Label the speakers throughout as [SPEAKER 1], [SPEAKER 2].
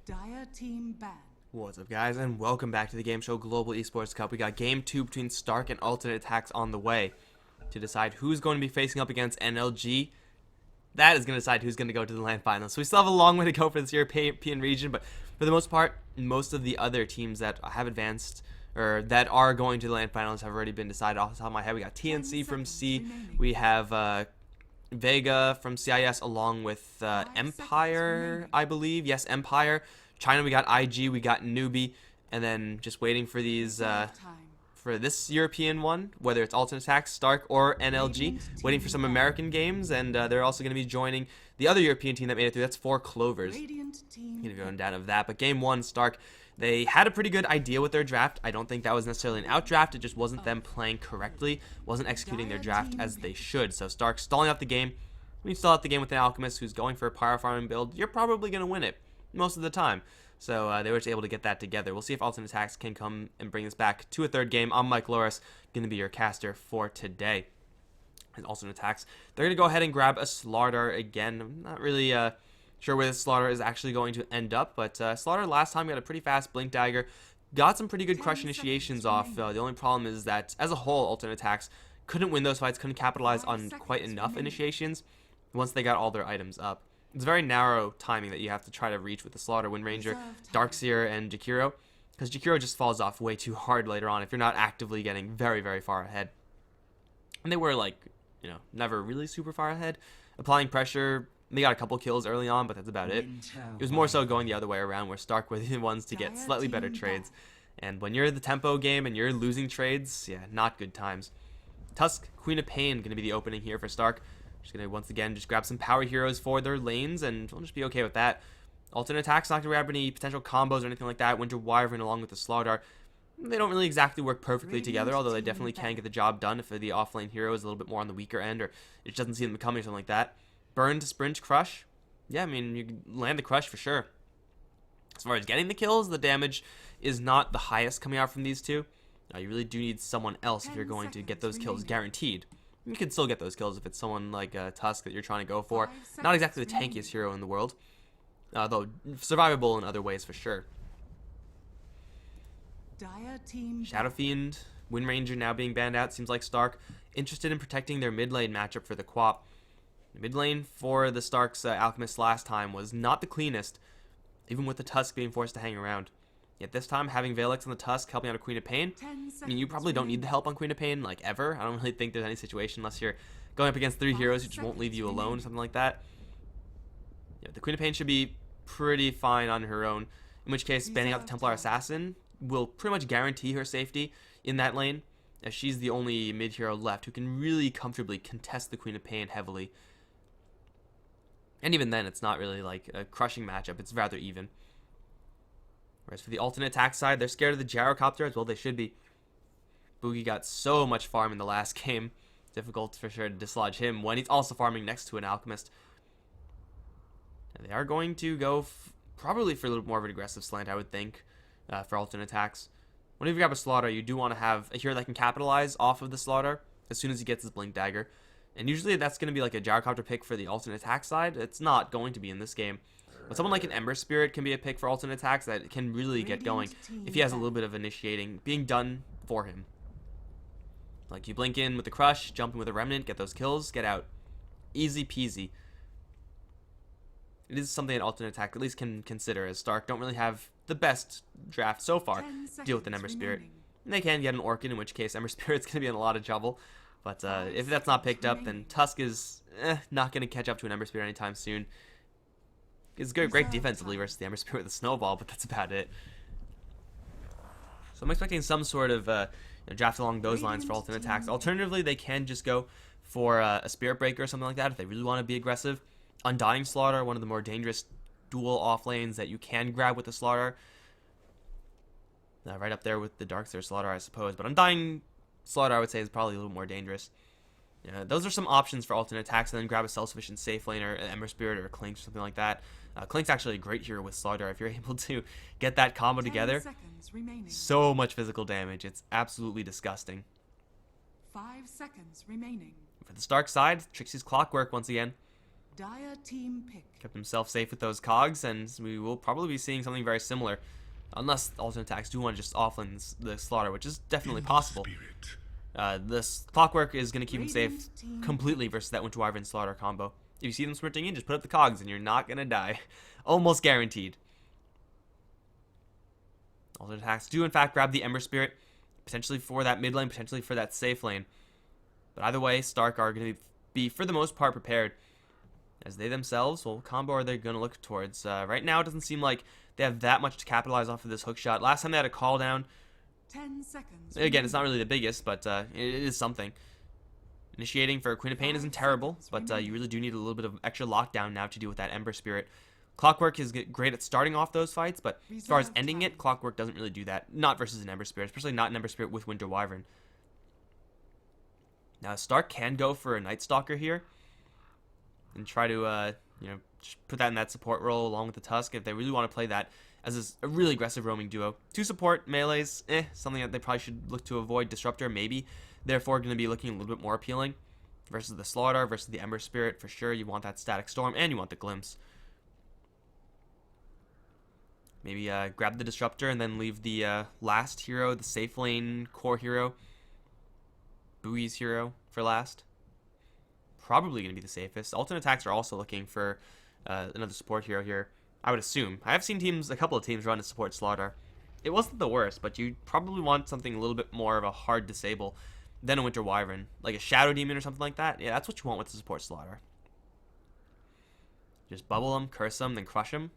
[SPEAKER 1] Dire team ban.
[SPEAKER 2] What's up, guys, and welcome back to the Game Show Global Esports Cup. We got Game 2 between Stark and Alternate Attacks on the way to decide who's going to be facing up against NLG. That is going to decide who's going to go to the LAN finals. So we still have a long way to go for this European region, but for the most part, most of the other teams that have advanced or that are going to the LAN finals have already been decided. Off the top of my head, we got TNC from C. We have Vega from CIS along with Empire, I believe. Yes, Empire. China, we got IG, we got Newbie, and then just waiting for these, for this European one, whether it's Alternate Attacks, Stark, or NLG, waiting for some American games, and they're also going to be joining the other European team that made it through. That's 4 Clovers. Going to go down of that, but Game 1, Stark, they had a pretty good idea with their draft. I don't think that was necessarily an outdraft, it just wasn't them playing correctly, wasn't executing their draft as they should. So Stark stalling out the game. When you stall out the game with an Alchemist who's going for a power farming build, you're probably going to win it most of the time. So they were just able to get that together. We'll see if Alternate Attacks can come and bring this back to a third game. I'm Mikelorus, going to be your caster for today. And Alternate Attacks, they're going to go ahead and grab a Slaughter again. I'm not really sure where this Slaughter is actually going to end up, but Slaughter last time got a pretty fast Blink Dagger, got some pretty good crush initiations off. The only problem is that, as a whole, Alternate Attacks couldn't win those fights, couldn't capitalize on quite enough initiations once they got all their items up. It's very narrow timing that you have to try to reach with the Slaughter, Wind Ranger, Darkseer, and Jakiro, because Jakiro just falls off way too hard later on if you're not actively getting very, very far ahead. And they were, like, you know, never really super far ahead. Applying pressure, they got a couple kills early on, but that's about it. It was more so going the other way around, where Stark were the ones to get slightly better trades. And when you're the tempo game and you're losing trades, yeah, not good times. Tusk, Queen of Pain, going to be the opening here for Stark. Just going to, once again, just grab some power heroes for their lanes, and we'll just be okay with that. Alternate Attacks, not going to grab any potential combos or anything like that. Winter Wyvern along with the Slaughter, they don't really exactly work perfectly together, although they definitely can get the job done if the offlane hero is a little bit more on the weaker end, or it just doesn't see them coming or something like that. Burn to Sprint Crush. Yeah, I mean, you can land the Crush for sure. As far as getting the kills, the damage is not the highest coming out from these two. You really do need someone else if you're going to get those kills guaranteed. You can still get those kills if it's someone like Tusk that you're trying to go for. Not exactly the tankiest hero in the world, though survivable in other ways for sure. Shadow Fiend, Wind Ranger now being banned out. Seems like Stark interested in protecting their mid lane matchup for the Quap. The mid lane for the Stark's Alchemist last time was not the cleanest, even with the Tusk being forced to hang around. Yet this time, having Valix on the Tusk helping out a Queen of Pain, I mean, you probably don't need the help on Queen of Pain, like, ever. I don't really think there's any situation unless you're going up against 3 heroes who just won't leave you alone, something like that. Yeah, the Queen of Pain should be pretty fine on her own, in which case banning out the Templar Assassin will pretty much guarantee her safety in that lane, as she's the only mid-hero left who can really comfortably contest the Queen of Pain heavily. And even then, it's not really like a crushing matchup, it's rather even. Whereas for the Alternate Attack side, they're scared of the Gyrocopter, as well they should be. Boogie got so much farm in the last game. Difficult for sure to dislodge him when he's also farming next to an Alchemist. And they are going to go probably for a little more of an aggressive slant, I would think, for Alternate Attacks. Whenever you grab a Slaughter, you do want to have a hero that can capitalize off of the Slaughter as soon as he gets his Blink Dagger. And usually that's going to be like a Gyrocopter pick for the Alternate Attack side. It's not going to be in this game. But someone like an Ember Spirit can be a pick for Alternate Attacks that can really get going if he has a little bit of initiating being done for him. Like, you blink in with the Crush, jump in with a Remnant, get those kills, get out. Easy peasy. It is something that Alternate Attack at least can consider, as Stark don't really have the best draft so far to deal with an Ember Spirit. And they can get an Orchid, in which case Ember Spirit's going to be in a lot of trouble. But if that's not picked up, then Tusk is not going to catch up to an Ember Spirit anytime soon. It's great defensively versus the Ember Spirit with a Snowball, but that's about it. So I'm expecting some sort of draft along those lines for Alternate Attacks. Alternatively, they can just go for a Spirit Breaker or something like that if they really want to be aggressive. Undying Slaughter, one of the more dangerous dual off lanes that you can grab with the Slaughter. Right up there with the Darkseer Slaughter, I suppose. But Undying Slaughter, I would say, is probably a little more dangerous. Those are some options for Alternate Attacks, and then grab a self-sufficient safe laner, an Ember Spirit or a Clink or something like that. Clink's actually a great hero with Slaughter if you're able to get that combo together. So much physical damage, it's absolutely disgusting.
[SPEAKER 1] 5 seconds remaining.
[SPEAKER 2] For the Stark side, Trixie's Clockwork once again.
[SPEAKER 1] Dire team pick.
[SPEAKER 2] Kept himself safe with those cogs, and we will probably be seeing something very similar. Unless alternate attacks do want to just offlane the Slaughter, which is definitely possible. This Clockwork is going to keep him safe completely versus that Winter Wyvern Slaughter combo. If you see them sprinting in, just put up the cogs and you're not going to die. Almost guaranteed. Alternate attacks do in fact grab the Ember Spirit, potentially for that mid lane, potentially for that safe lane. But either way, Stark are going to be for the most part prepared. As they themselves, well, combo are they going to look towards? Right now, it doesn't seem like they have that much to capitalize off of this hook shot. Last time they had a call down.
[SPEAKER 1] 10 seconds.
[SPEAKER 2] Again, it's not really the biggest, but it is something. Initiating for Queen of Pain isn't terrible, but you really do need a little bit of extra lockdown now to deal with that Ember Spirit. Clockwork is great at starting off those fights, but as far as ending it, Clockwork doesn't really do that. Not versus an Ember Spirit, especially not an Ember Spirit with Winter Wyvern. Now, Stark can go for a Night Stalker here and try to, just put that in that support role along with the Tusk if they really want to play that as a really aggressive roaming duo. 2 support melees, something that they probably should look to avoid. Disruptor, maybe. Therefore, going to be looking a little bit more appealing versus the Slaughter, versus the Ember Spirit. For sure, you want that Static Storm, and you want the Glimpse. Maybe grab the Disruptor and then leave the last hero, the safe lane core hero, Bowie's hero, for last. Probably going to be the safest. Alternate attacks are also looking for another support hero here, I would assume. I have seen a couple of teams run to support Slaughter. It wasn't the worst, but you probably want something a little bit more of a hard disable than a Winter Wyvern. Like a Shadow Demon or something like that. Yeah, that's what you want with the support Slaughter. Just bubble them, curse them, then crush them.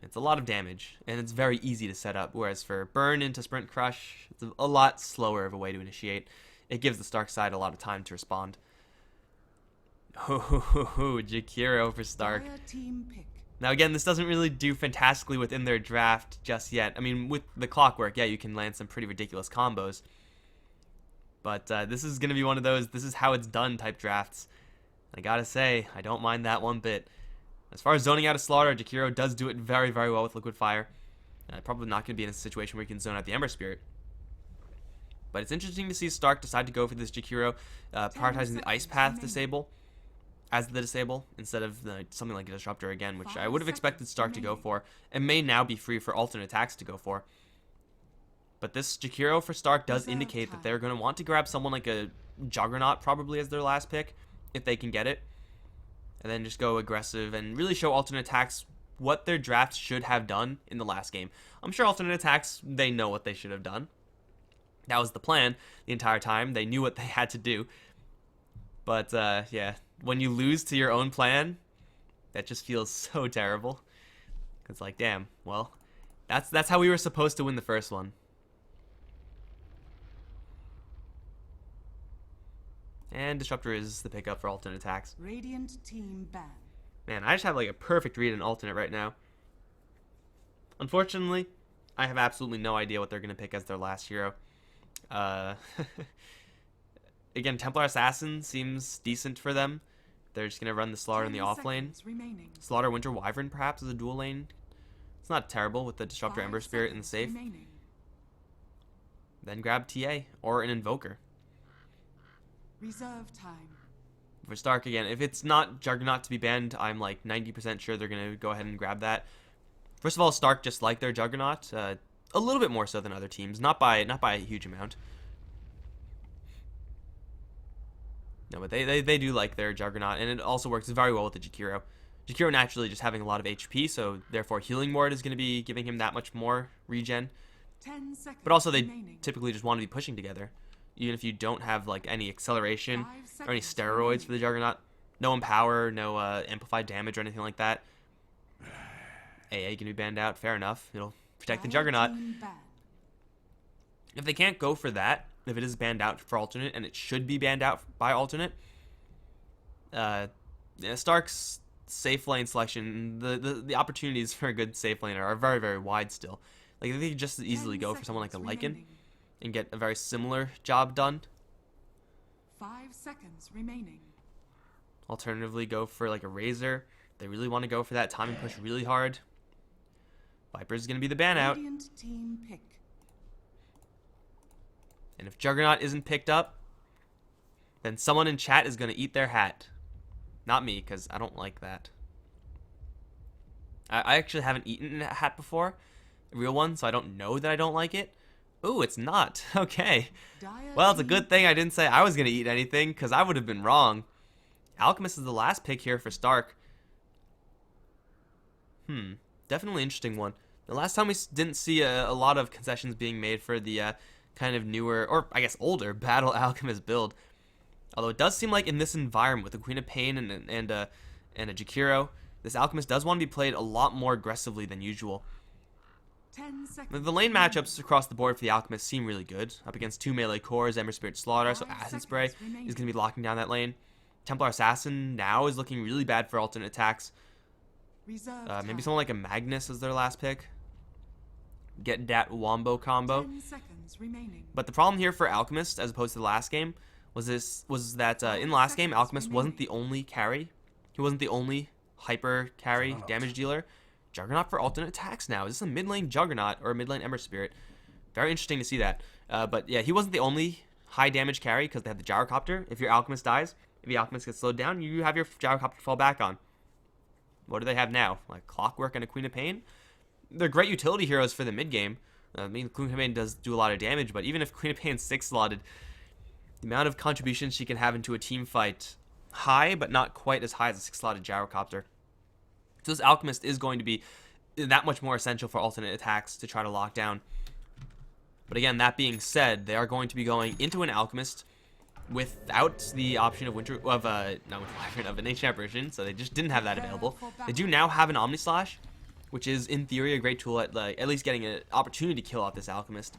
[SPEAKER 2] It's a lot of damage, and it's very easy to set up, whereas for Burn into Sprint Crush, it's a lot slower of a way to initiate. It gives the Stark side a lot of time to respond. Oh, Jakiro for Stark. Now again, this doesn't really do fantastically within their draft just yet. I mean, with the Clockwork, yeah, you can land some pretty ridiculous combos. But this is going to be one of those, this is how it's done type drafts. I gotta say, I don't mind that one bit. As far as zoning out a Slaughter, Jakiro does do it very, very well with Liquid Fire. Probably not going to be in a situation where you can zone out the Ember Spirit. But it's interesting to see Stark decide to go for this Jakiro, prioritizing the Ice Path disable as the disable instead of something like a Disruptor again, which I would have expected Stark to go for, and may now be free for alternate attacks to go for. But this Jakiro for Stark does indicate that they're going to want to grab someone like a Juggernaut probably as their last pick, if they can get it. And then just go aggressive and really show alternate attacks what their draft should have done in the last game. I'm sure alternate attacks, they know what they should have done. That was the plan the entire time. They knew what they had to do. But, yeah, when you lose to your own plan, that just feels so terrible. It's like, damn, well, that's how we were supposed to win the first one. And Disruptor is the pickup for alternate attacks.
[SPEAKER 1] Radiant team ban.
[SPEAKER 2] Man, I just have like a perfect read in alternate right now. Unfortunately, I have absolutely no idea what they're going to pick as their last hero. Again, Templar Assassin seems decent for them. They're just going to run the Slaughter in the off lane. Slaughter Winter Wyvern perhaps as a dual lane. It's not terrible with the Disruptor Ember Spirit in the safe. Then grab TA or an Invoker.
[SPEAKER 1] Reserve time.
[SPEAKER 2] For Stark, again, if it's not Juggernaut to be banned, I'm like 90% sure they're going to go ahead and grab that. First of all, Stark just like their Juggernaut. A little bit more so than other teams. Not by a huge amount. No, but they do like their Juggernaut, and it also works very well with the Jakiro. Jakiro naturally just having a lot of HP, so therefore Healing Ward is going to be giving him that much more regen.
[SPEAKER 1] 10 seconds
[SPEAKER 2] but also they
[SPEAKER 1] remaining.
[SPEAKER 2] Typically just want to be pushing together. Even if you don't have like any acceleration or any steroids for the Juggernaut. No Empower, no amplified damage or anything like that. AA can be banned out, fair enough. It'll protect the Juggernaut. If they can't go for that, if it is banned out for alternate, and it should be banned out by alternate, Stark's safe lane selection, the opportunities for a good safe laner are very, very wide still. Like they could just as easily go for someone like a Lycan and get a very similar job done.
[SPEAKER 1] 5 seconds remaining.
[SPEAKER 2] Alternatively, go for like a Razor. They really want to go for that time and push really hard. Viper's going to be the ban out.
[SPEAKER 1] Team pick.
[SPEAKER 2] And if Juggernaut isn't picked up, then someone in chat is going to eat their hat. Not me, because I don't like that. I actually haven't eaten a hat before, a real one, so I don't know that I don't like it. Ooh, it's not. Okay. Well, it's a good thing I didn't say I was going to eat anything, because I would have been wrong. Alchemist is the last pick here for Stark. Definitely interesting one. The last time we didn't see a lot of concessions being made for the kind of newer, or I guess older, Battle Alchemist build. Although it does seem like in this environment with the Queen of Pain and a Jakiro, this Alchemist does want to be played a lot more aggressively than usual.
[SPEAKER 1] 10 seconds.
[SPEAKER 2] The lane matchups across the board for the Alchemist seem really good. Up against 2 melee cores, Ember Spirit Slaughter, so Acid Spray is going to be locking down that lane. Templar Assassin now is looking really bad for alternate attacks. Maybe someone like a Magnus as their last pick. Get that Wombo combo.
[SPEAKER 1] 10 seconds remaining.
[SPEAKER 2] But the problem here for Alchemist, as opposed to the last game, was that in the last game, Alchemist wasn't the only carry. He wasn't the only hyper carry damage dealer. Juggernaut for alternate attacks now. Is this a mid lane Juggernaut or a mid lane Ember Spirit? Very interesting to see that. But yeah, he wasn't the only high damage carry because they had the Gyrocopter. If your Alchemist dies, if the Alchemist gets slowed down, you have your Gyrocopter to fall back on. What do they have now? Like Clockwork and a Queen of Pain? They're great utility heroes for the mid game. I mean, Queen of Pain does do a lot of damage, but even if Queen of Pain's 6-slotted, the amount of contribution she can have into a team fight, high, but not quite as high as a 6-slotted Gyrocopter. So this Alchemist is going to be that much more essential for alternate attacks to try to lock down. But again, that being said, they are going to be going into an Alchemist without the option of an Ancient Apparition, so they just didn't have that available. They do now have an Omni Slash, which is in theory a great tool at least getting an opportunity to kill off this Alchemist.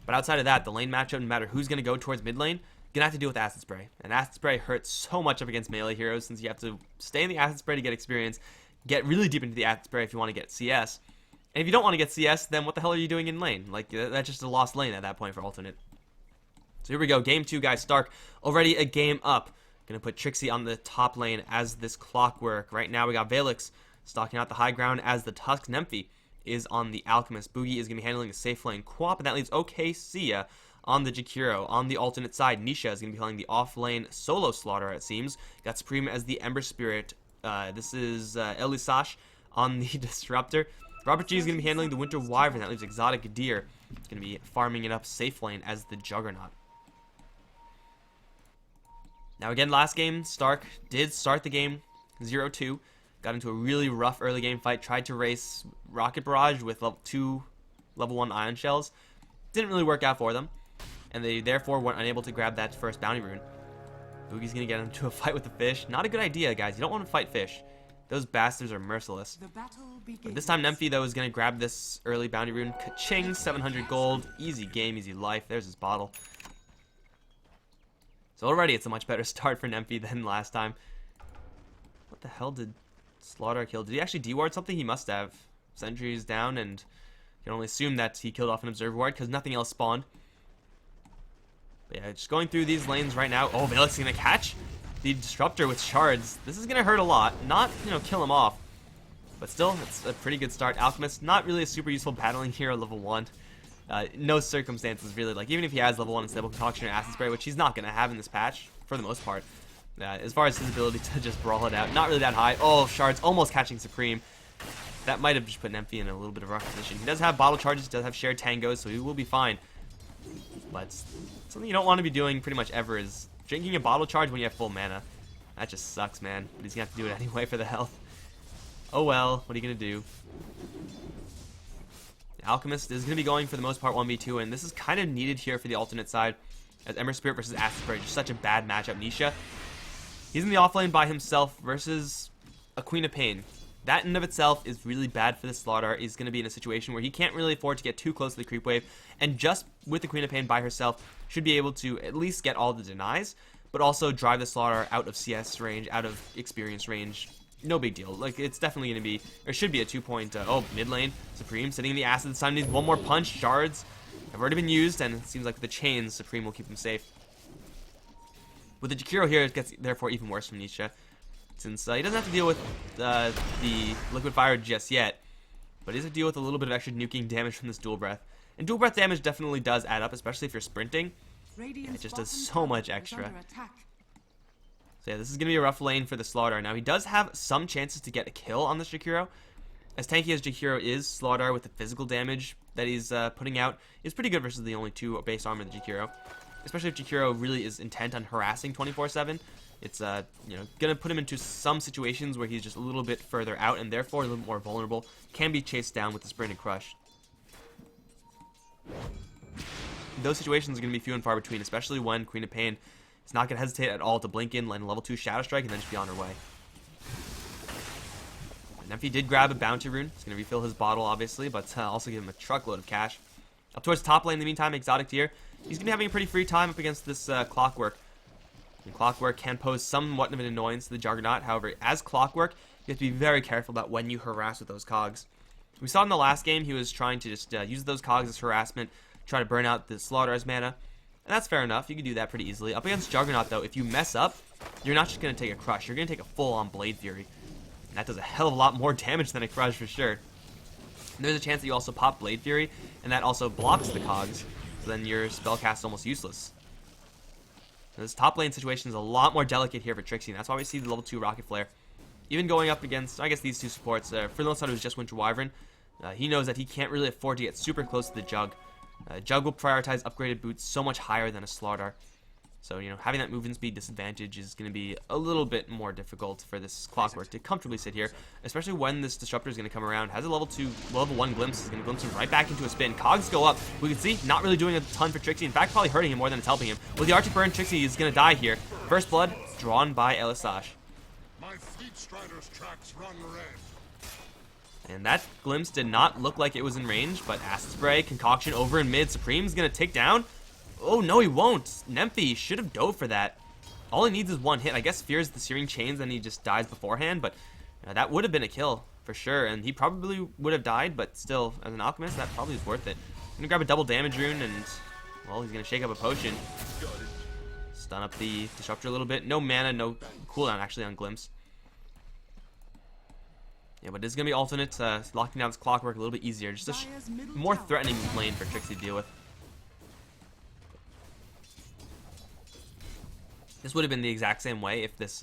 [SPEAKER 2] But outside of that, the lane matchup, no matter who's going to go towards mid lane, gonna have to deal with Acid Spray. And Acid Spray hurts so much up against melee heroes since you have to stay in the Acid Spray to get experience, get really deep into the Acid Spray if you want to get CS. And if you don't want to get CS, then what the hell are you doing in lane? Like, that's just a lost lane at that point for alternate. So here we go, game 2, guys. Stark already a game up. Gonna put Trixie on the top lane as this Clockwork. Right now we got Valix stalking out the high ground as the Tusk Nymphy is on the Alchemist. Boogie is gonna be handling the safe lane Quap, and that leaves OKSia on the Jakiro. On the alternate side, Nisha is gonna be playing the off lane solo Slaughter, it seems. Got Supreme as the Ember Spirit. This is Elisash on the Disruptor. Robert G is gonna be handling the Winter Wyvern. That leaves Exotic Deer. It's gonna be farming it up safe lane as the Juggernaut. Now again, last game, Stark did start the game 0-2. Got into a really rough early game fight. Tried to race Rocket Barrage with level 2, level 1 Ion Shells. Didn't really work out for them. And they therefore weren't unable to grab that first bounty rune. Boogie's going to get into a fight with the fish. Not a good idea, guys. You don't want to fight fish. Those bastards are merciless. But this time, Nymphy, though, is going to grab this early bounty rune. Ka-ching, 700 gold. Easy game, easy life. There's his bottle. So already it's a much better start for Nymphy than last time. What the hell did Slaughter kill? Did he actually deward something? He must have. Sentries down, and you can only assume that he killed off an Observe Ward because nothing else spawned. But yeah, just going through these lanes right now. Oh, Valix is going to catch the Disruptor with shards. This is going to hurt a lot. Not, kill him off. But still, it's a pretty good start. Alchemist, not really a super useful battling hero level 1. No circumstances really. Like, even if he has level 1 Unstable Concoction or Acid Spray, which he's not going to have in this patch, for the most part. As far as his ability to just brawl it out, not really that high. Oh, shards almost catching Supreme. That might have just put Nymphy in a little bit of a rough position. He does have bottle charges, does have shared tangos, so he will be fine. But something you don't want to be doing pretty much ever is drinking a bottle charge when you have full mana. That just sucks, man. But he's going to have to do it anyway for the health. Oh well, what are you going to do? Alchemist is going to be going for the most part 1v2, and this is kind of needed here for the alternate side, as Ember Spirit versus Acid Spray, just such a bad matchup. Nisha, he's in the offlane by himself versus a Queen of Pain. That in and of itself is really bad for the Slaughter. He's going to be in a situation where he can't really afford to get too close to the creep wave, and just with the Queen of Pain by herself, should be able to at least get all the denies, but also drive the Slaughter out of CS range, out of experience range. No big deal. Like, it's definitely going to be, or should be a 2-point, mid lane. Supreme sitting in the acid. This time needs one more punch. Shards have already been used, and it seems like the chains, Supreme will keep him safe. With the Jakiro here, it gets, therefore, even worse from Nisha, since he doesn't have to deal with the Liquid Fire just yet, but he has to deal with a little bit of extra nuking damage from this Dual Breath. And Dual Breath damage definitely does add up, especially if you're sprinting. Yeah, it just does so much extra. So yeah, this is going to be a rough lane for the Slardar. Now, he does have some chances to get a kill on this Jakiro. As tanky as Jakiro is, Slardar with the physical damage that he's putting out is pretty good versus the only 2 base armor of the Jakiro. Especially if Jakiro really is intent on harassing 24/7. It's you know, going to put him into some situations where he's just a little bit further out and therefore a little more vulnerable. Can be chased down with the Sprint and Crush. Those situations are going to be few and far between, especially when Queen of Pain is not going to hesitate at all to blink in, land a level 2 Shadow Strike, and then just be on her way. And if he did grab a Bounty Rune, it's going to refill his bottle, obviously, but also give him a truckload of cash. Up towards top lane in the meantime, Exotic Deer, he's going to be having a pretty free time up against this Clockwork. And Clockwork can pose somewhat of an annoyance to the Juggernaut. However, as Clockwork, you have to be very careful about when you harass with those cogs. We saw in the last game, he was trying to just use those cogs as harassment, try to burn out the Slaughter's mana. And that's fair enough. You can do that pretty easily. Up against Juggernaut, though, if you mess up, you're not just going to take a Crush. You're going to take a full-on Blade Fury. And that does a hell of a lot more damage than a Crush for sure. And there's a chance that you also pop Blade Fury, and that also blocks the cogs. So then your spellcast is almost useless. Now, this top lane situation is a lot more delicate here for Trixie, and that's why we see the level 2 Rocket Flare. Even going up against, I guess, these 2 supports, for the most part it was just Winter Wyvern. He knows that he can't really afford to get super close to the Jug. Jug will prioritize upgraded boots so much higher than a Slardar. So, you know, having that movement speed disadvantage is going to be a little bit more difficult for this Clockwork to comfortably sit here, especially when this Disruptor is going to come around. Has a level 1 glimpse, is going to glimpse him right back into a spin. Cogs go up. We can see, not really doing a ton for Trixie. In fact, probably hurting him more than it's helping him. With the Arctic Burn, Trixie is going to die here. First blood, drawn by Elisage.
[SPEAKER 3] My Fleet Strider's tracks run red.
[SPEAKER 2] And that glimpse did not look like it was in range, but Acid Spray, Concoction over in mid. Supreme's going to take down. Oh, no, he won't. Nemphy should have dove for that. All he needs is 1 hit. I guess fears the Searing Chains and he just dies beforehand, but that would have been a kill for sure. And he probably would have died, but still, as an Alchemist, that probably is worth it. Going to grab a double damage rune and, well, he's going to shake up a potion. Stun up the Disruptor a little bit. No mana, no cooldown actually on Glimpse. Yeah, but it's going to be alternate, locking down this Clockwork a little bit easier. Just a more threatening lane for Trixie to deal with. This would have been the exact same way if this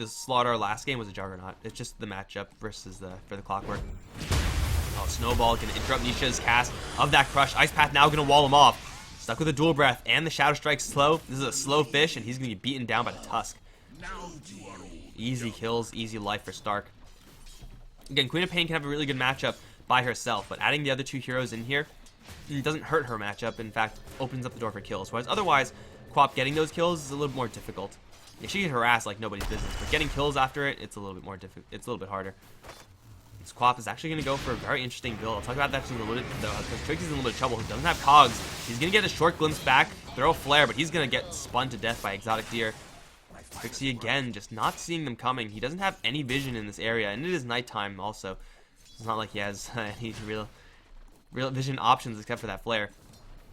[SPEAKER 2] Slaughter last game was a Juggernaut. It's just the matchup versus for the Clockwork. Oh, Snowball can interrupt Nisha's cast of that Crush. Ice Path now going to wall him off. Stuck with a Dual Breath and the Shadow Strike slow. This is a slow fish, and he's going to get beaten down by the Tusk. Easy kills, easy life for Stark. Again, Queen of Pain can have a really good matchup by herself, but adding the other 2 heroes in here doesn't hurt her matchup. In fact, opens up the door for kills. Whereas otherwise, Quap getting those kills is a little more difficult. Yeah, she can harass like nobody's business, but getting kills after it, it's a little bit more difficult. It's a little bit harder. This Quap is actually going to go for a very interesting build. I'll talk about that in a little bit, though, because Trixie's in a little bit of trouble. He doesn't have cogs. He's going to get a short glimpse back, throw a flare, but he's going to get spun to death by Exotic Deer. Trixie again, just not seeing them coming. He doesn't have any vision in this area, and it is nighttime also. It's not like he has any real vision options except for that flare.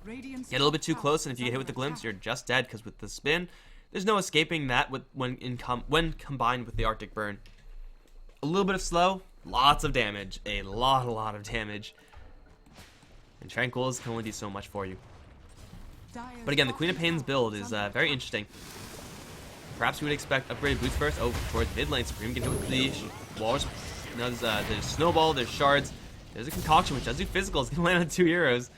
[SPEAKER 2] Get a little bit too close, and if you get hit with the glimpse, you're just dead, because with the spin, there's no escaping that when combined with the Arctic Burn. A little bit of slow, lots of damage. A lot of damage. And Tranquils can only do so much for you. But again, the Queen of Pain's build is very interesting. Perhaps we would expect upgraded boots first. Oh, towards mid lane, Supreme can hit with the walls. Now there's Snowball, there's Shards, there's a Concoction, which does do physical. It's going to land on 2 heroes.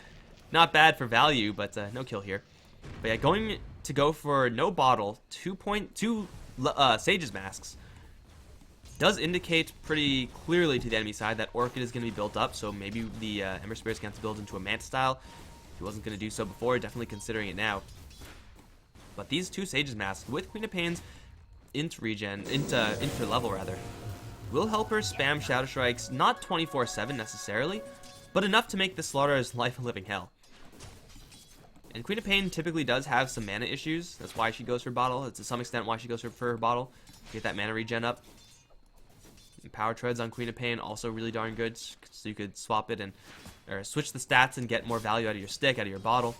[SPEAKER 2] Not bad for value, but no kill here. But yeah, going to go for no bottle, 2.2 Sage's Masks does indicate pretty clearly to the enemy side that Orchid is going to be built up, so maybe the Ember Spirit's going to build into a Manta style. If he wasn't going to do so before, definitely considering it now. But these 2 Sage's Masks with Queen of Pain's int level rather, will help her spam Shadow Strikes, not 24/7 necessarily, but enough to make the Slaughter's life a living hell. And Queen of Pain typically does have some mana issues. That's why she goes for bottle. It's to some extent why she goes for her bottle. Get that mana regen up. And Power Treads on Queen of Pain also really darn good, so you could swap it or switch the stats and get more value out of your stick, out of your bottle.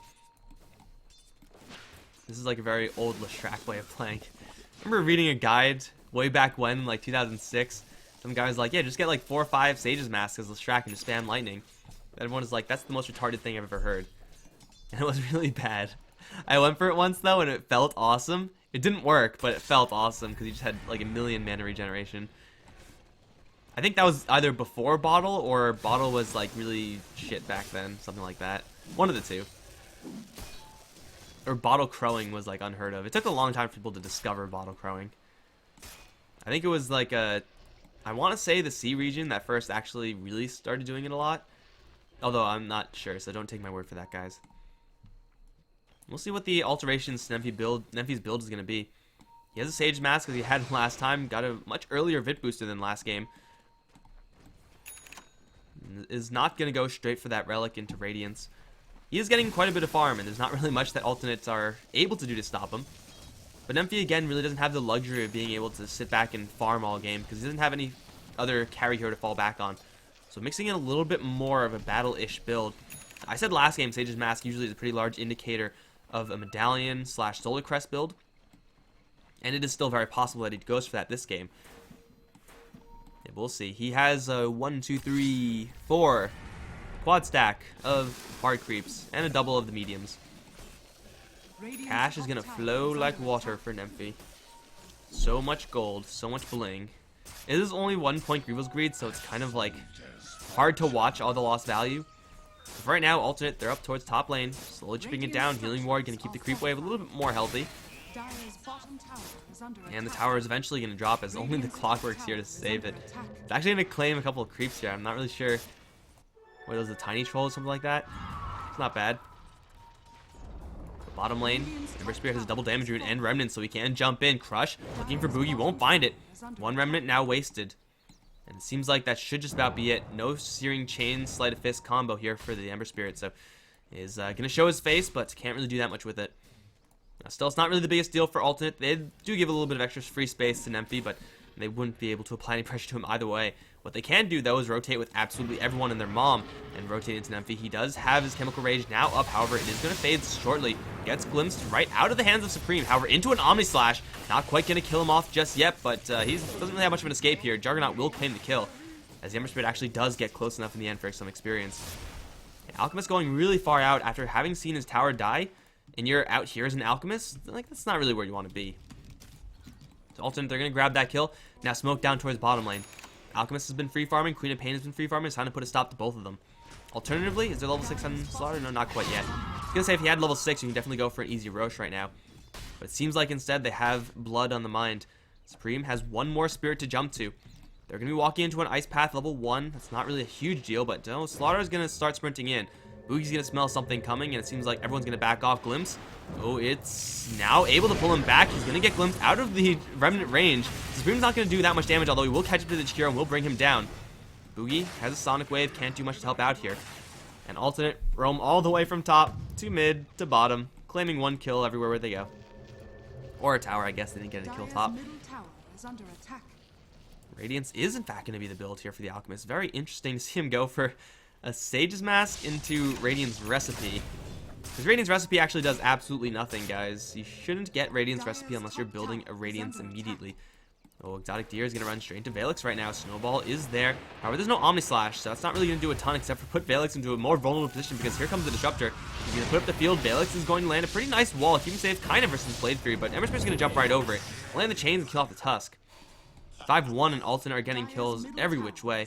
[SPEAKER 2] This is like a very old Leshrac way of playing. I remember reading a guide way back when, like 2006. Some guy was like, yeah, just get like 4 or 5 Sage's Masks as Leshrac and just spam lightning. And everyone was like, that's the most retarded thing I've ever heard. And it was really bad. I went for it once though, and it felt awesome. It didn't work, but it felt awesome because he just had like a million mana regeneration. I think that was either before Bottle or Bottle was like really shit back then, something like that. One of the two. Or Bottle crowing was like unheard of. It took a long time for people to discover Bottle crowing. I think it was like I want to say the C region that first actually really started doing it a lot. Although I'm not sure, so don't take my word for that, guys. We'll see what the alterations Nemphy's build is going to be. He has a Sage Mask as he had last time. Got a much earlier Vit booster than last game. Is not going to go straight for that Relic into Radiance. He is getting quite a bit of farm, and there's not really much that alternates are able to do to stop him. But Nemphy, again, really doesn't have the luxury of being able to sit back and farm all game, because he doesn't have any other carry hero to fall back on. So mixing in a little bit more of a battle-ish build. I said last game, Sage's Mask usually is a pretty large indicator of a Medallion / Solar Crest build. And it is still very possible that he goes for that this game. Yeah, we'll see. He has a 1, 2, 3, 4 quad stack of hard creeps and a double of the mediums. Cash is going to flow like water for Nemphy. So much gold, so much bling. It is only 1 point Grievous Greed, so it's kind of like hard to watch all the lost value. But right now, alternate, they're up towards top lane, slowly chipping it down. Healing Ward going to keep the creep wave a little bit more healthy. And the tower is eventually going to drop as only the Clockwork's here to save it. It's actually going to claim a couple of creeps here. I'm not really sure. What was the Tiny Troll or something like that? It's not bad. Bottom lane, Ember Spirit has a double damage rune and Remnant, so he can jump in. Crush, looking for Boogie, won't find it. 1 Remnant now wasted. And it seems like that should just about be it. No Searing Chain, Sleight of Fist combo here for the Ember Spirit, so is going to show his face, but can't really do that much with it. Now, still, it's not really the biggest deal for alternate. They do give a little bit of extra free space to Nemphy, but they wouldn't be able to apply any pressure to him either way. What they can do, though, is rotate with absolutely everyone and their mom and rotate into Nemphy. He does have his Chemical Rage now up, however, it is going to fade shortly. Gets glimpsed right out of the hands of Supreme, however, into an Omni Slash. Not quite going to kill him off just yet, but he doesn't really have much of an escape here. Juggernaut will claim the kill, as the Ember Spirit actually does get close enough in the end for some experience. And Alchemist going really far out after having seen his tower die, and you're out here as an Alchemist, like, that's not really where you want to be. So alternate, they're going to grab that kill. Now smoke down towards bottom lane. Alchemist has been free farming, Queen of Pain has been free farming. It's time to put a stop to both of them. Alternatively, is there level 6 on Slaughter? No, not quite yet. I was going to say if he had level 6, you can definitely go for an easy Roche right now. But it seems like instead they have blood on the mind. Supreme has 1 more spirit to jump to. They're going to be walking into an Ice Path level 1. That's not really a huge deal, but no, Slaughter is going to start sprinting in. Boogie's going to smell something coming, and it seems like everyone's going to back off. Glimpse. Oh, it's now able to pull him back. He's going to get glimpsed out of the Remnant range. Supreme's not going to do that much damage, although he will catch up to the Chikiro and will bring him down. Boogie has a Sonic Wave, can't do much to help out here. And alternate roam all the way from top to mid to bottom, claiming 1 kill everywhere where they go. Or a tower, I guess they didn't get a kill top. Radiance is in fact going to be the build here for the Alchemist. Very interesting to see him go for a Sage's Mask into Radiance Recipe. Because Radiance Recipe actually does absolutely nothing, guys. You shouldn't get Radiance Recipe unless you're building a Radiance immediately. Oh, Exotic Deer is going to run straight into Valix right now. Snowball is there. However, there's no Omni Slash, so that's not really going to do a ton except for put Valix into a more vulnerable position because here comes the Disruptor. He's going to put up the field. Valix is going to land a pretty nice wall. Keep him safe kind of versus Blade Fury, but Ember Spirit's going to jump right over it. Land the chains and kill off the Tusk. 5-1 and alternate are getting kills every which way.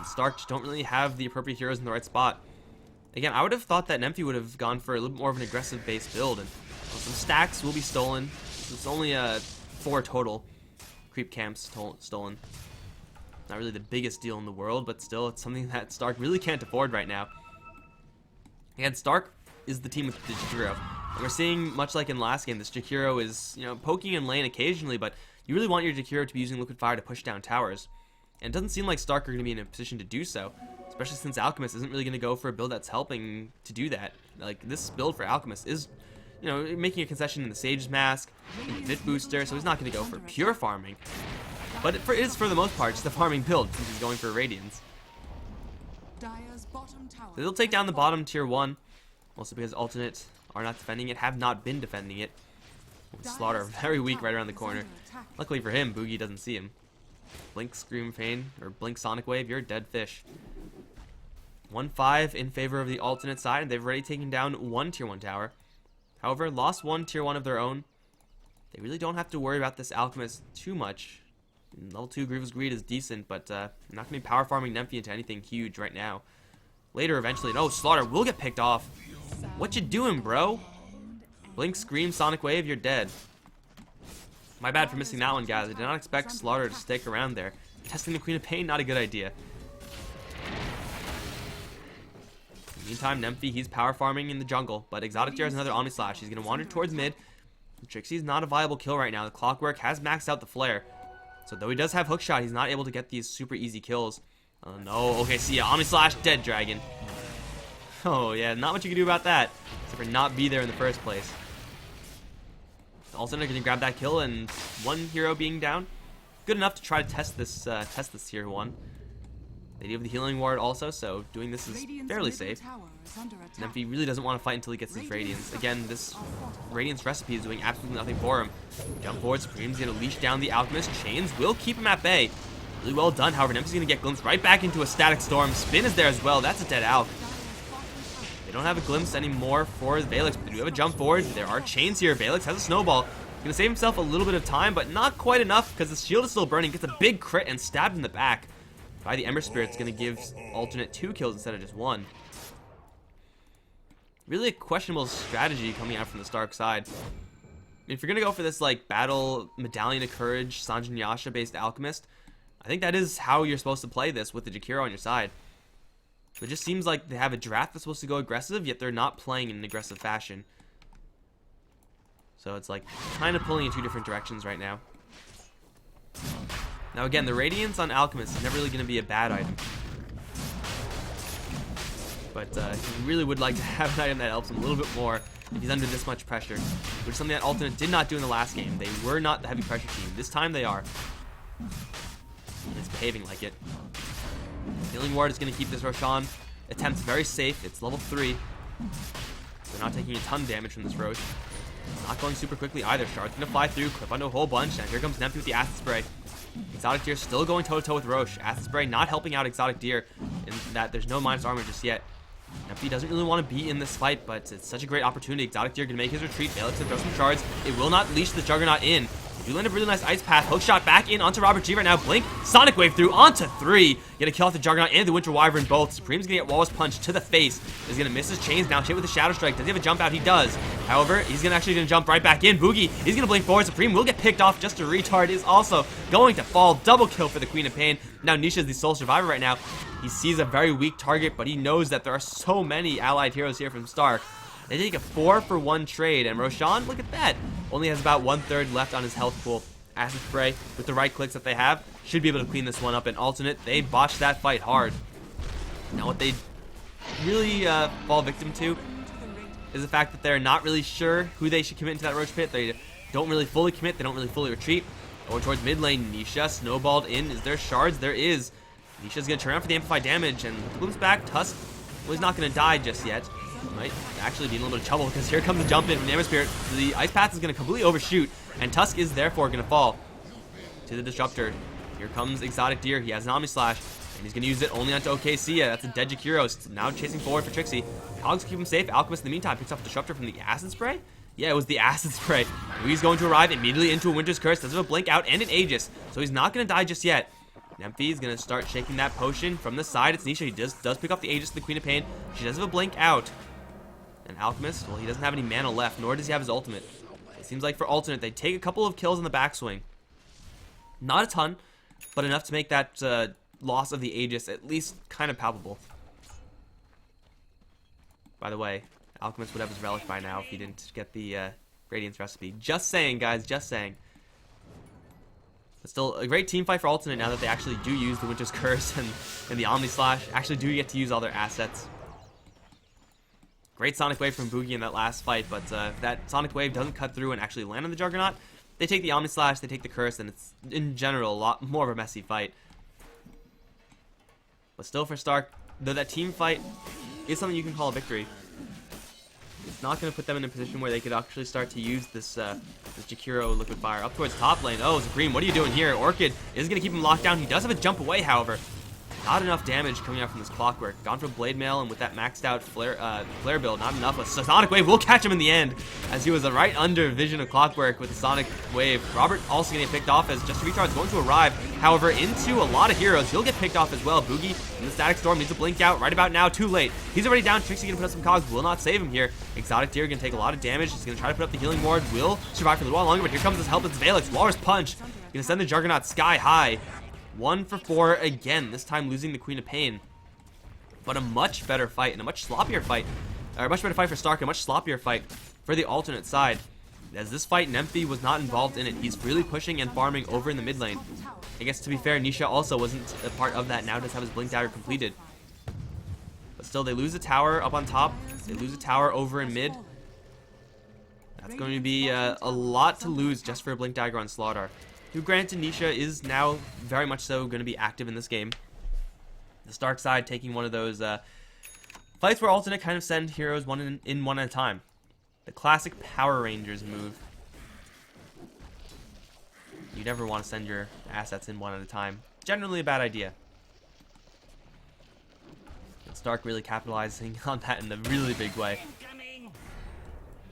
[SPEAKER 2] Stark just don't really have the appropriate heroes in the right spot. Again, I would have thought that Nemphy would have gone for a little bit more of an aggressive base build, and some stacks will be stolen. It's only 4 total creep camps stolen. Not really the biggest deal in the world, but still, it's something that Stark really can't afford right now. Again, Stark is the team with the Jakiro. And we're seeing, much like in last game, this Jakiro is, poking in lane occasionally, but you really want your Jakiro to be using Liquid Fire to push down towers. And it doesn't seem like Stark are going to be in a position to do so, especially since Alchemist isn't really going to go for a build that's helping to do that. Like, this build for Alchemist is, making a concession in the Sage's Mask, in the Vit Booster, so he's not going to go for pure farming. But it is, for the most part, just a farming build, since he's going for Radiance. So they'll take down the bottom tier 1, also because alternate are not defending it, have not been defending it. Slaughter very weak right around the corner. Luckily for him, Boogie doesn't see him. Blink Scream Pain, or Blink Sonic Wave, you're a dead fish. 1-5 in favor of the alternate side, and they've already taken down one tier 1 tower. However, lost one tier 1 of their own. They really don't have to worry about this alchemist too much. Level 2 Grievous Greed is decent, but I'm not going to be power farming Nymphy into anything huge right now. Later, eventually. No, Slaughter will get picked off. What you doing, bro? Blink, Scream, Sonic Wave, you're dead. My bad for missing that one, guys. I did not expect Slaughter to stick around there. Testing the Queen of Pain, not a good idea. Meantime, Nymphy, he's power farming in the jungle, but Exotic Deer has another Omni Slash. He's going to wander towards mid. Trixie's not a viable kill right now. The Clockwork has maxed out the Flare. So though he does have Hookshot, he's not able to get these super easy kills. Oh no, okay, see ya. Omni Slash, dead Dragon. Oh yeah, not much you can do about that, except for not be there in the first place. Alternate gonna grab that kill, and one hero being down. Good enough to try to test this tier 1. They do have the healing ward also, so doing this is fairly safe. Nymphy really doesn't want to fight until he gets his Radiance. Again, this Radiance recipe is doing absolutely nothing for him. Jump forward, Supreme's going to leash down the Alchemist. Chains will keep him at bay. Really well done, however, Nymphy's going to get glimpsed right back into a Static Storm. Spin is there as well. That's a dead Alch. They don't have a glimpse anymore for Valix, but they do have a jump forward. There are chains here. Valix has a snowball. He's going to save himself a little bit of time, but not quite enough because the shield is still burning. Gets a big crit and stabbed in the back by the Ember Spirit. It's going to give alternate 2 kills instead of just 1. Really a questionable strategy coming out from the Stark side. I mean, if you're going to go for this like battle Medallion of Courage, Sanjin Yasha based Alchemist, I think that is how you're supposed to play this with the Jakiro on your side. It just seems like they have a draft that's supposed to go aggressive, yet they're not playing in an aggressive fashion. So it's like kind of pulling in 2 different directions right now. Now again, the Radiance on Alchemist is never really going to be a bad item. But he really would like to have an item that helps him a little bit more if he's under this much pressure, which is something that Alternate did not do in the last game. They were not the heavy pressure team. This time they are. It's behaving like it. Healing Ward is going to keep this Roshan attempt very safe. It's level 3. They're not taking a ton of damage from this Rosh. Not going super quickly either. Shard's going to fly through, clip onto a whole bunch, and here comes Nymphy with the Acid Spray. Exotic Deer still going toe-to-toe with Rosh. Acid Spray not helping out Exotic Deer in that there's no minus armor just yet. Nymphy doesn't really want to be in this fight, but it's such a great opportunity. Exotic Deer can make his retreat. Valix can throw some shards. It will not leash the Juggernaut in. They do land a really nice Ice Path. Hookshot back in onto Robert G right now. Blink. Sonic Wave through onto 3. Get a kill off the Juggernaut and the Winter Wyvern both. Supreme's going to get Wallace Punch to the face. He's going to miss his chains now. Hit with a Shadow Strike. Does he have a jump out? He does. However, he's actually going to jump right back in. Boogie, he's going to blink forward. Supreme will get picked off. Just a retard is also going to fall. Double kill for the Queen of Pain. Now Nisha is the sole survivor right now. He sees a very weak target, but he knows that there are so many allied heroes here from Stark. They take a 4-for-1 trade, and Roshan, look at that, only has about 1/3 left on his health pool. Acid Spray, with the right clicks that they have, should be able to clean this one up. And Alternate, they botched that fight hard. Now what they really fall victim to is the fact that they're not really sure who they should commit into that Roach Pit. They don't really fully commit, they don't really fully retreat. Going towards mid lane, Nisha snowballed in. Is there shards? There is. Nisha's going to turn around for the amplified damage, and with the Bloom's back, Tusk, well, he's not going to die just yet. He might actually be in a little bit of trouble, because here comes the jump in from the Ember Spirit. The Ice Path is going to completely overshoot, and Tusk is therefore going to fall to the Disruptor. Here comes Exotic Deer. He has an Omni Slash, and he's going to use it only onto OKC. That's a dead Jakiro. Now chasing forward for Trixie. Cogs keep him safe. Alchemist, in the meantime, picks up the Disruptor from the Acid Spray. Yeah, it was the Acid Spray. He's going to arrive immediately into a Winter's Curse. Does have a Blink out and an Aegis, so he's not going to die just yet. Nymphy is going to start shaking that potion from the side. It's Nisha. He does pick up the Aegis to the Queen of Pain. She does have a Blink out. And Alchemist, well, he doesn't have any mana left, nor does he have his ultimate. It seems like for Alternate, they take a couple of kills in the backswing. Not a ton, but enough to make that loss of the Aegis at least kind of palpable. By the way, Alchemist would have his Relic by now if he didn't get the Radiance recipe. Just saying, guys, just saying. But still, a great team fight for Alternate now that they actually do use the Winter's Curse and the Omni Slash. Actually do get to use all their assets. Great Sonic Wave from Boogie in that last fight, but if that Sonic Wave doesn't cut through and actually land on the Juggernaut, they take the Omni Slash, they take the Curse, and it's, in general, a lot more of a messy fight. But still for Stark, though that team fight is something you can call a victory, it's not going to put them in a position where they could actually start to use this Jakiro Liquid Fire. Up towards top lane. Oh, Supreme, what are you doing here? Orchid is going to keep him locked down. He does have a jump away, however. Not enough damage coming out from this Clockwork. Gone for Blade Mail, and with that maxed out flare build, not enough. A Sonic Wave will catch him in the end, as he was right under vision of Clockwork with the Sonic Wave. Robert also getting picked off as Just Retard is going to arrive. However, into a lot of heroes, he'll get picked off as well. Boogie in the Static Storm needs to blink out right about now. Too late. He's already down. Trixie gonna put up some cogs. Will not save him here. Exotic Deer gonna take a lot of damage. He's gonna try to put up the healing ward. Will survive for a little while longer, but here comes his help. It's Valix. Walrus Punch. Gonna send the Juggernaut sky high. 1 for 4 again, this time losing the Queen of Pain. But a much better fight and a much sloppier fight. Or a much better fight for Stark, a much sloppier fight for the alternate side. As this fight, Nemphy was not involved in it. He's really pushing and farming over in the mid lane. I guess to be fair, Nisha also wasn't a part of that. Now does have his Blink Dagger completed. But still, they lose a tower up on top. They lose a tower over in mid. That's going to be a lot to lose just for a Blink Dagger on Slardar. Who, granted, Nisha is now very much so going to be active in this game. The Stark side taking one of those fights where alternate kind of send heroes one in one at a time. The classic Power Rangers move. You never want to send your assets in one at a time. Generally a bad idea. And Stark really capitalizing on that in a really big way.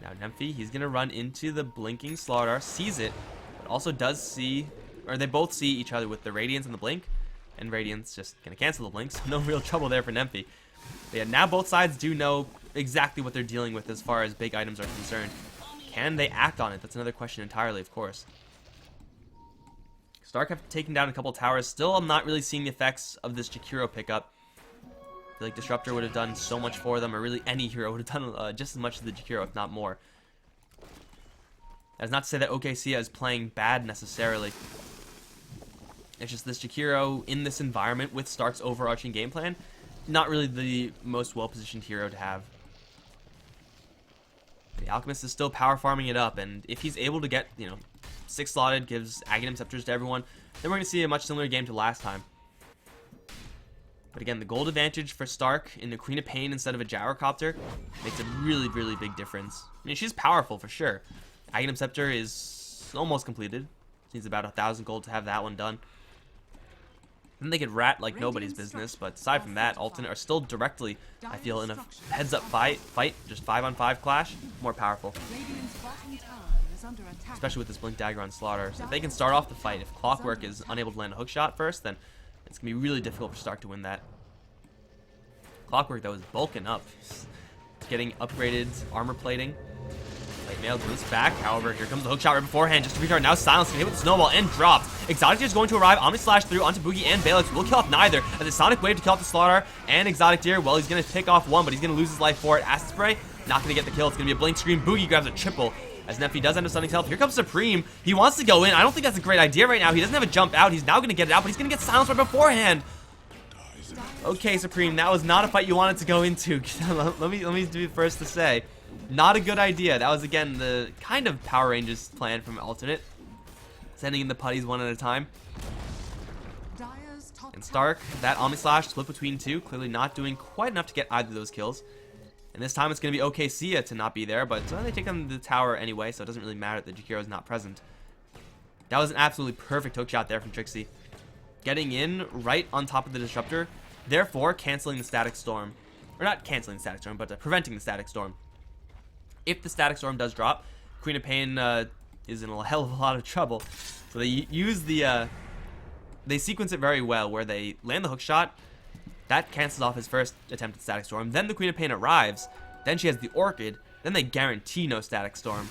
[SPEAKER 2] Now Nemphy, he's going to run into the blinking Slardar, sees it, but also does see, or they both see each other with the Radiance and the Blink, and Radiance just going to cancel the Blink, so no real trouble there for Nemphy. But yeah, now both sides do know exactly what they're dealing with as far as big items are concerned. Can they act on it? That's another question entirely, of course. Stark have taken down a couple towers. Still, I'm not really seeing the effects of this Jakiro pickup. I feel like Disruptor would have done so much for them, or really any hero would have done just as much as the Jakiro, if not more. That's not to say that OKC is playing bad necessarily. It's just this Jakiro in this environment with Stark's overarching game plan, not really the most well-positioned hero to have. The Alchemist is still power farming it up, and if he's able to get, 6 slotted, gives Aghanim Scepters to everyone, then we're going to see a much similar game to last time. But again, the gold advantage for Stark in the Queen of Pain instead of a Gyrocopter makes a really, really big difference. I mean, she's powerful for sure. Aghanim Scepter is almost completed. Needs about 1,000 gold to have that one done. Then they could rat like nobody's business, but aside from that, alternate are still directly, I feel, in a heads-up fight, just 5-on-5 clash, more powerful. Especially with this Blink Dagger on Slaughter. So if they can start off the fight, if Clockwork is unable to land a hook shot first, then it's going to be really difficult for Stark to win that. Clockwork, though, is bulking up. Getting upgraded armor plating. Light Mail goes back. However, here comes the hook shot right beforehand. Just to retard. Now Silence can hit with the snowball and dropped. Exotic Deer is going to arrive. Omni Slash through onto Boogie and Valix. Will kill off neither. As a Sonic Wave to kill off the Slaughter and Exotic Deer. Well, he's going to pick off one, but he's going to lose his life for it. Acid Spray, not going to get the kill. It's going to be a Blink Screen. Boogie grabs a triple. As Nemphy does end up stunning health. Here comes Supreme. He wants to go in. I don't think that's a great idea right now. He doesn't have a jump out. He's now going to get it out, but he's going to get silenced right beforehand. Okay, Supreme, that was not a fight you wanted to go into. let me be the first to say. Not a good idea. That was, again, the kind of Power Rangers plan from Alternate. Sending in the putties one at a time. And Stark, that Omni Slash split between two. Clearly not doing quite enough to get either of those kills. And this time it's going to be OKC to not be there, but they take on the tower anyway, so it doesn't really matter that Jakiro is not present. That was an absolutely perfect hook shot there from Trixie. Getting in right on top of the Disruptor, therefore canceling the Static Storm. Or not canceling the Static Storm, but preventing the Static Storm. If the Static Storm does drop, Queen of Pain is in a hell of a lot of trouble. So they use the... they sequence it very well, where they land the hook shot. That cancels off his first attempt at Static Storm. Then the Queen of Pain arrives. Then she has the Orchid. Then they guarantee no Static Storm.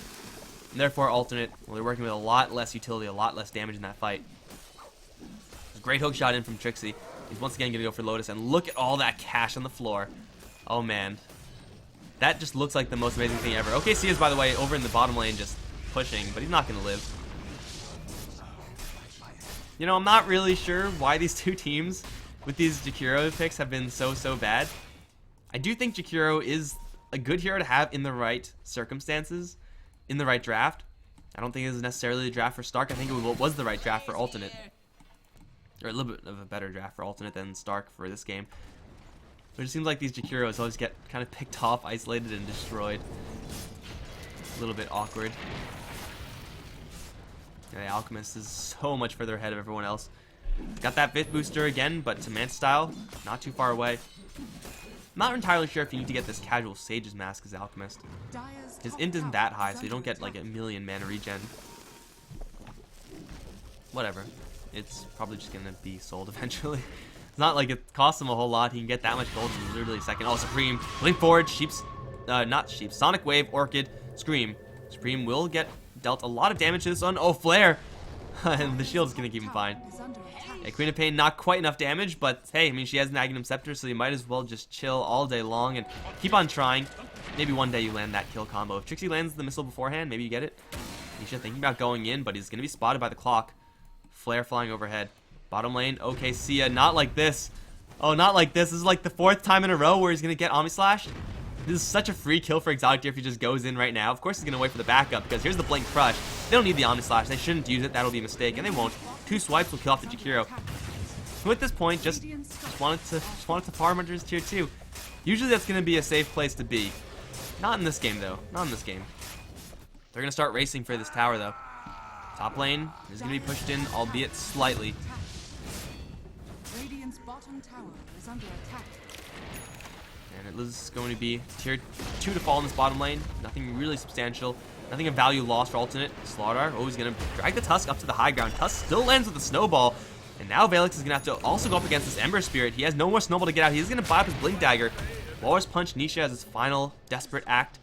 [SPEAKER 2] And therefore, Alternate, well, they're working with a lot less utility, a lot less damage in that fight. Great hook shot in from Trixie. He's once again going to go for Lotus. And look at all that cash on the floor. Oh, man. That just looks like the most amazing thing ever. OKC is, by the way, over in the bottom lane just pushing, but he's not going to live. I'm not really sure why these two teams with these Jakiro picks have been so bad. I do think Jakiro is a good hero to have in the right circumstances, in the right draft. I don't think it is necessarily the draft for Stark. I think it was the right draft for Alternate. Or a little bit of a better draft for Alternate than Stark for this game. But it seems like these Jakiros always get kind of picked off, isolated, and destroyed. A little bit awkward. Yeah, the Alchemist is so much further ahead of everyone else. Got that Fifth booster again, but to Manta style, not too far away. Not entirely sure if you need to get this casual Sage's Mask as Alchemist.
[SPEAKER 1] Dire's
[SPEAKER 2] His
[SPEAKER 1] top
[SPEAKER 2] int isn't
[SPEAKER 1] tower
[SPEAKER 2] that high,
[SPEAKER 1] is
[SPEAKER 2] so you don't
[SPEAKER 1] under
[SPEAKER 2] get like a
[SPEAKER 1] attack.
[SPEAKER 2] million mana regen. Whatever. It's probably just gonna be sold eventually. It's not like it costs him a whole lot. He can get that much gold in literally a second. Oh, Supreme. Blink forward. Not Sheep. Sonic Wave, Orchid, Scream. Supreme will get dealt a lot of damage to this one. Oh, Flare. And the shield is gonna keep him fine.
[SPEAKER 1] Is under attack.
[SPEAKER 2] Yeah, Queen of Pain, not quite enough damage, but hey, I mean, she has an Aghanim Scepter, so you might as well just chill all day long and keep on trying. Maybe one day you land that kill combo. If Trixie lands the missile beforehand, maybe you get it. Nisha thinking about going in, but he's going to be spotted by the clock. Flare flying overhead. Bottom lane, okay, Sia, not like this. Oh, not like this. This is like the 4th time in a row where he's going to get Omni Slash. This is such a free kill for Exotic Deer if he just goes in right now. Of course he's going to wait for the backup, because here's the Blink Crush. They don't need the Omni Slash. They shouldn't use it. That'll be a mistake, and they won't. 2 swipes will kill off the Jakiro. So at this point, just wanted to farm under his tier 2. Usually that's going to be a safe place to be. Not in this game, though. Not in this game. They're going to start racing for this tower, though. Top lane is going to be pushed in, albeit slightly.
[SPEAKER 1] Radiant's bottom tower is under attack.
[SPEAKER 2] And it is going to be tier 2 to fall in this bottom lane. Nothing really substantial. Nothing of value lost for alternate. Slardar, oh, he's going to drag the Tusk up to the high ground. Tusk still lands with a snowball. And now Valix is going to have to also go up against this Ember Spirit. He has no more snowball to get out. He's going to buy up his Blink Dagger. Walrus Punch Nisha as his final desperate act.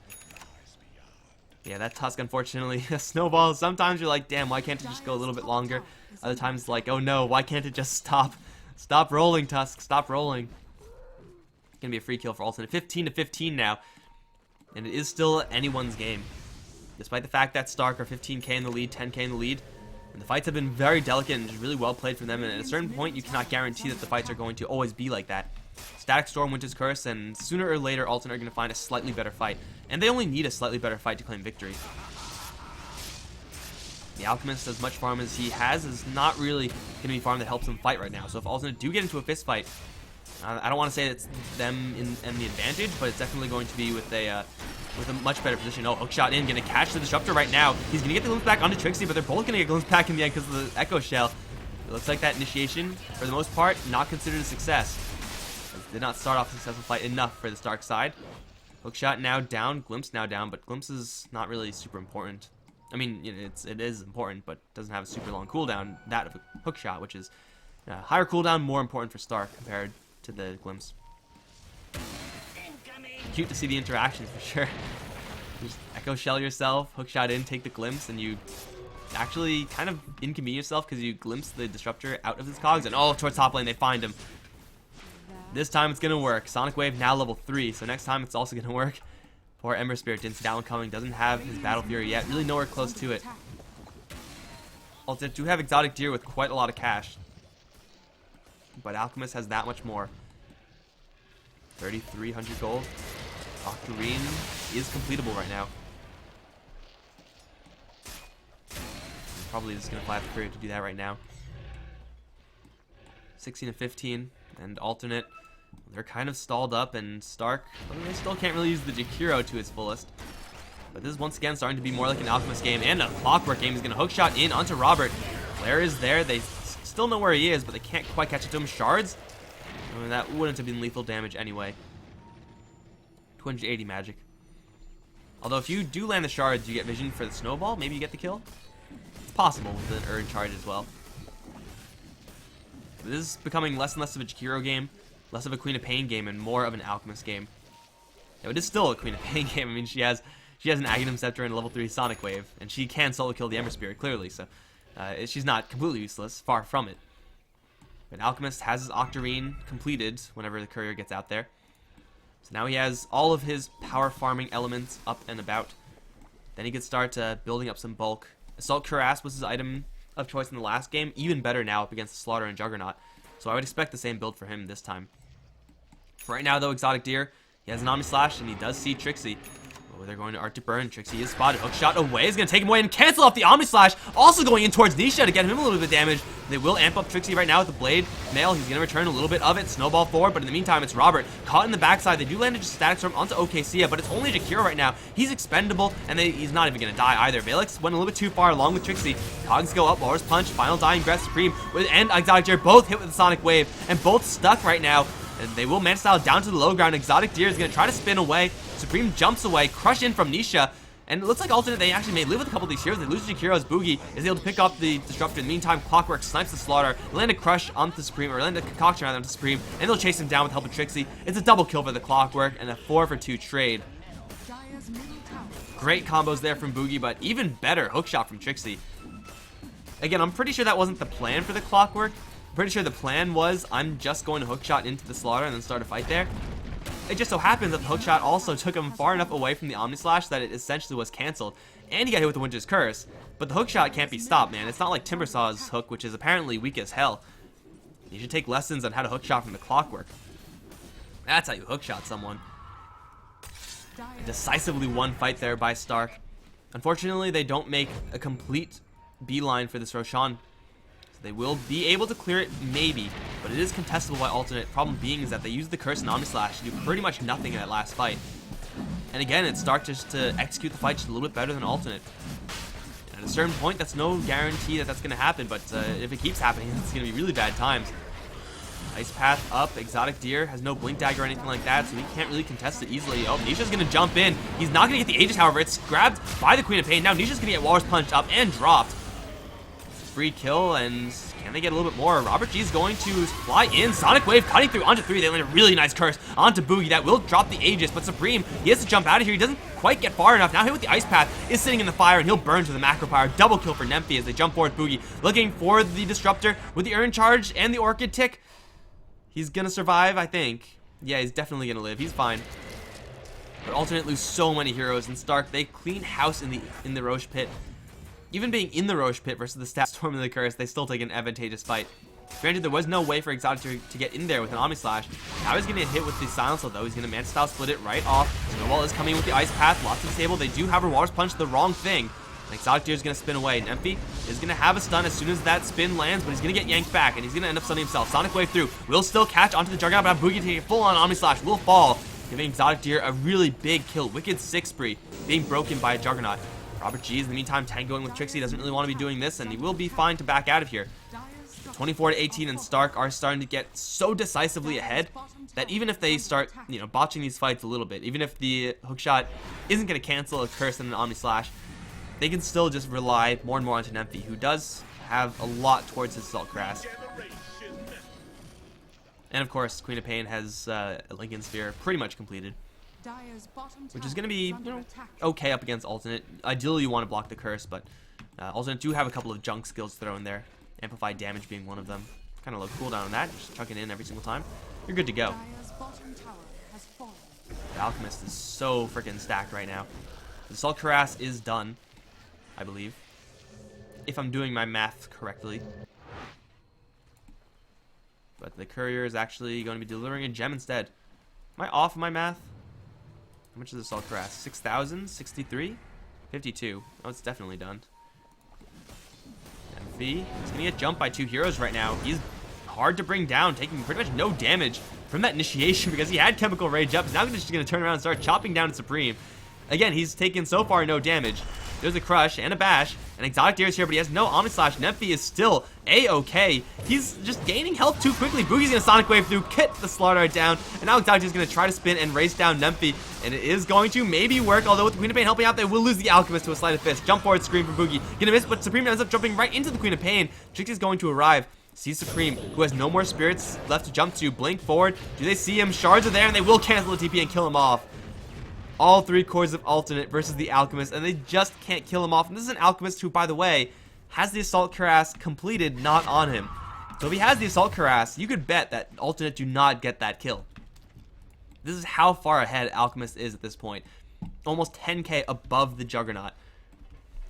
[SPEAKER 2] Yeah, that Tusk, unfortunately, a snowball. Sometimes you're like, damn, why can't it just go a little bit longer? Other times, like, oh no, why can't it just stop? Stop rolling, Tusk. Stop rolling. Gonna be a free kill for alternate. 15 to 15 now. And it is still anyone's game. Despite the fact that Stark are 15k in the lead, 10k in the lead. And the fights have been very delicate and just really well played for them. And at a certain point, you cannot guarantee that the fights are going to always be like that. Static Storm, Winter's Curse, and sooner or later, alternate are going to find a slightly better fight. And they only need a slightly better fight to claim victory. The Alchemist, as much farm as he has, is not really going to be farm that helps him fight right now. So if alternate do get into a fist fight, I don't want to say it's them in the advantage, but it's definitely going to be with a much better position. Oh, hookshot in, going to catch the Disruptor right now. He's going to get the glimpse back onto Trixie, but they're both going to get glimpse back in the end because of the Echo Shell. It looks like that initiation, for the most part, not considered a success. Did not start off a successful fight enough for the Stark side. Hookshot now down, Glimpse now down, but Glimpse is not really super important. I mean, it is important, but doesn't have a super long cooldown, that of a Hookshot, which is higher cooldown, more important for Stark compared to the Glimpse. Cute to see the interactions for sure. Just Echo Shell yourself, Hookshot in, take the Glimpse, and you actually kind of inconvenience yourself because you glimpse the Disruptor out of his cogs, and oh, towards top lane they find him. This time it's gonna work. Sonic Wave now level 3, so next time it's also gonna work. Poor Ember Spirit didn't see that one coming, doesn't have his Battle Fury yet, really nowhere close to it. Also, do have Exotic Deer with quite a lot of cash, but Alchemist has that much more. 3,300 gold. Octarine is completable right now. Probably just gonna fly up the courier to do that right now. 16 to 15, and alternate. They're kind of stalled up, and Stark, well, they still can't really use the Jakiro to its fullest. But this is once again starting to be more like an Alchemist game and a Clockwork game. He's going to hookshot in onto Robert. Blair is there. They still know where he is, but they can't quite catch it to him. Shards? I mean, that wouldn't have been lethal damage anyway. 280 magic. Although if you do land the shards, you get vision for the snowball. Maybe you get the kill. It's possible with an Urn charge as well. This is becoming less and less of a Jakiro game, less of a Queen of Pain game, and more of an Alchemist game. Now, it is still a Queen of Pain game. I mean, she has an Aghanim Scepter and a level 3 Sonic Wave, and she can solo kill the Ember Spirit, clearly, so she's not completely useless, far from it. But Alchemist has his Octarine completed whenever the courier gets out there. So now he has all of his power farming elements up and about. Then he could start building up some bulk. Assault Cuirass was his item of choice in the last game, even better now up against the Slaughter and Juggernaut. So I would expect the same build for him this time. For right now, though, Exotic Deer, he has an Omni Slash, and he does see Trixie. Oh, they're going to Arctic Burn. Trixie is spotted. Hook shot away. Is going to take him away and cancel off the Omni Slash. Also going in towards Nisha to get him a little bit of damage. They will amp up Trixie right now with the Blade Mail. He's going to return a little bit of it. Snowball forward, but in the meantime, it's Robert. Caught in the backside. They do land a Static Storm onto OKC, but it's only Jakiro right now. He's expendable, and he's not even going to die either. Valix went a little bit too far along with Trixie. Cogs go up. Walrus Punch. Final Dying Breath. Supreme and Exotic Deer both hit with the Sonic Wave, and both stuck right now. And they will man style down to the low ground. Exotic Deer is going to try to spin away. Supreme jumps away, crush in from Nisha, and it looks like Alternate, they actually may live with a couple of these heroes. They lose Jakiro's Boogie, is able to pick up the Disruptor. In the meantime, Clockwork snipes the Slaughter, land a crush onto Supreme, or land a concoction rather onto Supreme, and they'll chase him down with help of Trixie. It's a double kill for the Clockwork, and a 4-for-2 trade.
[SPEAKER 1] Dire's middle tower.
[SPEAKER 2] Great combos there from Boogie, but even better hookshot from Trixie. Again, I'm pretty sure that wasn't the plan for the Clockwork. I'm pretty sure the plan was, I'm just going to hookshot into the Slaughter and then start a fight there. It just so happens that the hookshot also took him far enough away from the Omni Slash that it essentially was canceled. And he got hit with the Winter's Curse. But the hookshot can't be stopped, man. It's not like Timbersaw's hook, which is apparently weak as hell. You should take lessons on how to hookshot from the Clockwork. That's how you hookshot someone. A decisively won fight there by Stark. Unfortunately, they don't make a complete beeline for this Roshan. They will be able to clear it, maybe, but it is contestable by Alternate. Problem being is that they use the Curse and Omni Slash to do pretty much nothing in that last fight. And again, it's Stark just to execute the fight just a little bit better than Alternate. And at a certain point, that's no guarantee that that's going to happen, but if it keeps happening, it's going to be really bad times. Ice Path up. Exotic Deer has no Blink Dagger or anything like that, so he can't really contest it easily. Oh, Nisha's going to jump in. He's not going to get the Aegis, however. It's grabbed by the Queen of Pain. Now Nisha's going to get Walrus Punched up and dropped. Free kill, and can they get a little bit more? Robert G is going to fly in. Sonic Wave cutting through onto 3. They land a really nice curse onto Boogie. That will drop the Aegis, but Supreme, he has to jump out of here. He doesn't quite get far enough. Now hit with the Ice Path, is sitting in the fire, and he'll burn to the Macro Power. Double kill for Nemphy as they jump forward Boogie. Looking for the Disruptor with the Urn Charge and the Orchid Tick. He's going to survive, I think. Yeah, he's definitely going to live. He's fine. But Alternate lose so many heroes, and Stark, they clean house in the Roche Pit. Even being in the Roche Pit versus the Stat Storm and the Curse, they still take an advantageous fight. Granted, there was no way for Exotic to get in there with an Omni Slash. Now he's going to hit with the Silencer, though. He's going to Man Style split it right off. Snowball is coming with the Ice Path. Lots of stable. They do have a Walrus Punch, the wrong thing. And Exotic Deer is going to spin away. Nemphy is going to have a stun as soon as that spin lands, but he's going to get yanked back, and he's going to end up stunning himself. Sonic Wave through. Will still catch onto the Juggernaut, but Boogie taking a full-on Omni Slash will fall, giving Exotic Deer a really big kill. Wicked 6 spree being broken by a Juggernaut. Robert G is in the meantime tangoing with Trixie. Doesn't really want to be doing this, and he will be fine to back out of here. 24-18 and Stark are starting to get so decisively ahead that even if they start, botching these fights a little bit, even if the hookshot isn't going to cancel a Curse and an Omni Slash, they can still just rely more and more onto Nemphy, who does have a lot towards his Assault Cuirass. And of course, Queen of Pain has a Lincoln Sphere pretty much completed, which is going to be okay up against Alternate. Ideally, you want to block the Curse, but Alternate do have a couple of junk skills to throw in there. Amplified Damage being one of them. Kind of low cooldown on that. Just chuck it in every single time. You're good to go. The Alchemist is so freaking stacked right now. The Assault Cuirass is done, I believe, if I'm doing my math correctly. But the Courier is actually going to be delivering a gem instead. Am I off my math? How much is the Assault Cuirass? 6,000? 63? 52. Oh, it's definitely done. Nemphy is going to get jumped by 2 heroes right now. He's hard to bring down, taking pretty much no damage from that initiation because he had Chemical Rage up. He's now just going to turn around and start chopping down Supreme. Again, he's taken so far no damage. There's a Crush and a Bash, and Exotic Deer is here, but he has no Omni Slash. Nemphy is still A-okay. He's just gaining health too quickly. Boogie's gonna Sonic Wave through, get the Slaughter down, and now Exotic Deer is gonna try to spin and race down Nemphy, and it is going to maybe work, although with the Queen of Pain helping out, they will lose the Alchemist to a Sleight of Fist. Jump forward, Scream from Boogie. Gonna miss, but Supreme ends up jumping right into the Queen of Pain. Trixie's going to arrive. Sees Supreme, who has no more spirits left to jump to. Blink forward. Do they see him? Shards are there, and they will cancel the TP and kill him off. All 3 cores of Alternate versus the Alchemist, and they just can't kill him off. And this is an Alchemist who, by the way, has the Assault Cuirass completed not on him. So if he has the Assault Cuirass, you could bet that Alternate do not get that kill. This is how far ahead Alchemist is at this point. Almost 10k above the Juggernaut.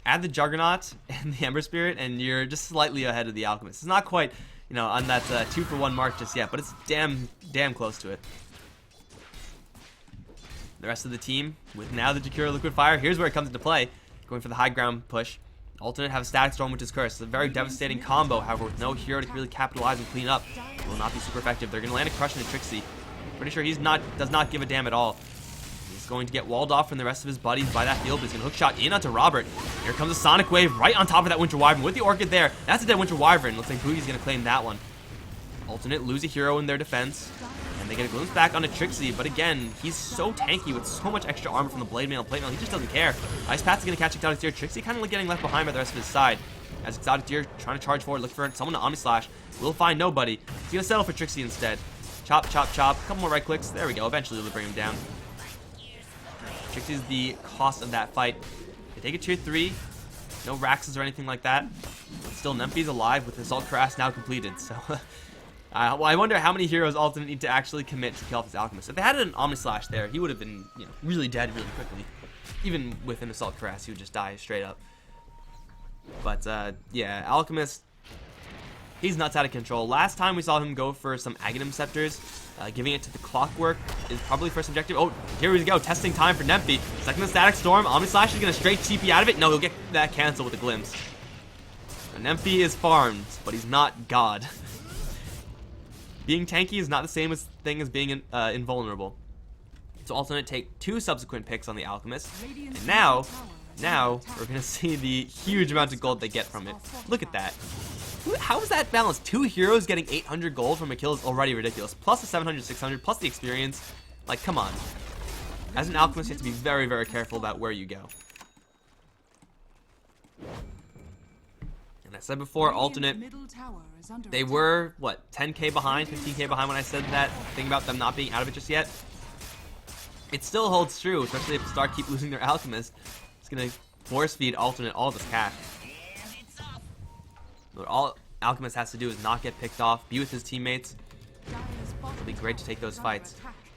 [SPEAKER 2] Add the Juggernaut and the Ember Spirit, and you're just slightly ahead of the Alchemist. It's not quite, on that 2-for-1 mark just yet, but it's damn close to it. The rest of the team, with now the Jakiro Liquid Fire, here's where it comes into play. Going for the high ground push. Alternate have a Static Storm, which is cursed. It's a very devastating combo, however, with no hero to really capitalize and clean up. It will not be super effective. They're going to land a Crush into Trixie. Pretty sure does not give a damn at all. He's going to get walled off from the rest of his buddies by that field, but he's going to hook shot in onto Robert. Here comes a Sonic Wave right on top of that Winter Wyvern with the Orchid there. That's a dead Winter Wyvern. Looks like Boogie's going to claim that one. Alternate lose a hero in their defense, and they get a glimpse back onto Trixie, but again, he's so tanky with so much extra armor from the Blade Mail and Plate Mail, he just doesn't care. Ice Path is going to catch Exotic Deer. Trixie kind of getting left behind by the rest of his side, as Exotic Deer trying to charge forward, looking for someone to Omni Slash. Will find nobody. He's going to settle for Trixie instead. Chop, chop, chop. A couple more right clicks. There we go. Eventually we'll bring him down. Trixie's the cost of that fight. They take a tier 3. No Raxes or anything like that. But still, Nemphi's alive with Assault Cuirass now completed, so... well, I wonder how many heroes Alternate need to actually commit to kill off this Alchemist. If they had an Omni Slash there, he would have been, really dead really quickly. Even with an Assault Cuirass, he would just die straight up. But, yeah, Alchemist, he's nuts out of control. Last time we saw him go for some Aghanim Scepters, giving it to the Clockwork is probably first objective. Oh, here we go, testing time for Nemphi. Second Static Storm, Omni Slash is going to straight TP out of it. No, he'll get that cancel with a glimpse. So Nemphi is farmed, but he's not God. Being tanky is not the same thing as being invulnerable. So Alternate take 2 subsequent picks on the Alchemist, and now we're gonna see the huge amount of gold they get from it. Look at that. How is that balanced? 2 heroes getting 800 gold from a kill is already ridiculous. Plus the 700, 600, plus the experience. Like, come on. As an Alchemist, you have to be very, very careful about where you go. And I said before, Alternate, they were, what, 10k behind, 15k behind when I said that thing about them not being out of it just yet. It still holds true, especially if Stark keep losing their Alchemist. It's going to force feed Alternate all of his cash. What all Alchemist has to do is not get picked off, be with his teammates. It'll be great to take those fights.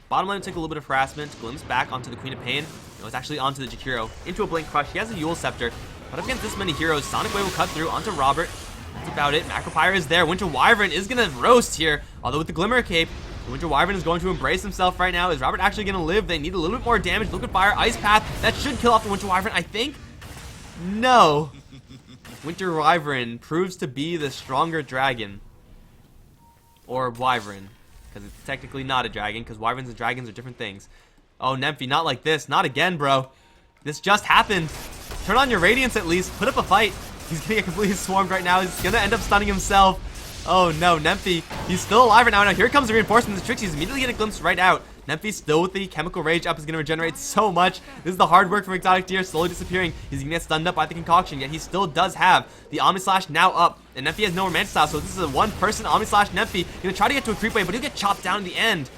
[SPEAKER 2] Bottom lane took a little bit of harassment, glimpse back onto the Queen of Pain. It's actually onto the Jakiro. Into a Blink Crush. He has a Yule Scepter. But up against this many heroes, Sonic Wave will cut through onto Robert. That's about it. Macropyre is there. Winter Wyvern is going to roast here. Although with the Glimmer Cape, the Winter Wyvern is going to embrace himself right now. Is Robert actually going to live? They need a little bit more damage. Liquid Fire, Ice Path. That should kill off the Winter Wyvern, I think. No. Winter Wyvern proves to be the stronger dragon. Or Wyvern. Because it's technically not a dragon. Because Wyverns and dragons are different things. Oh, Nemphi, not like this. Not again, bro. This just happened. Turn on your Radiance at least. Put up a fight. He's going to get completely swarmed right now. He's going to end up stunning himself. Oh no, Nemphi. He's still alive right now. Now here comes the reinforcement. The Trixie's immediately getting a glimpse right out. Nemphi still with the Chemical Rage up is going to regenerate so much. This is the hard work from Exotic Deer slowly disappearing. He's going to get stunned up by the Concoction, yet he still does have the Omni Slash now up. And Nemphi has no Romantic Style, so this is a one-person Omni Slash Nemphi. Going to try to get to a creep wave, but he'll get chopped down in the end.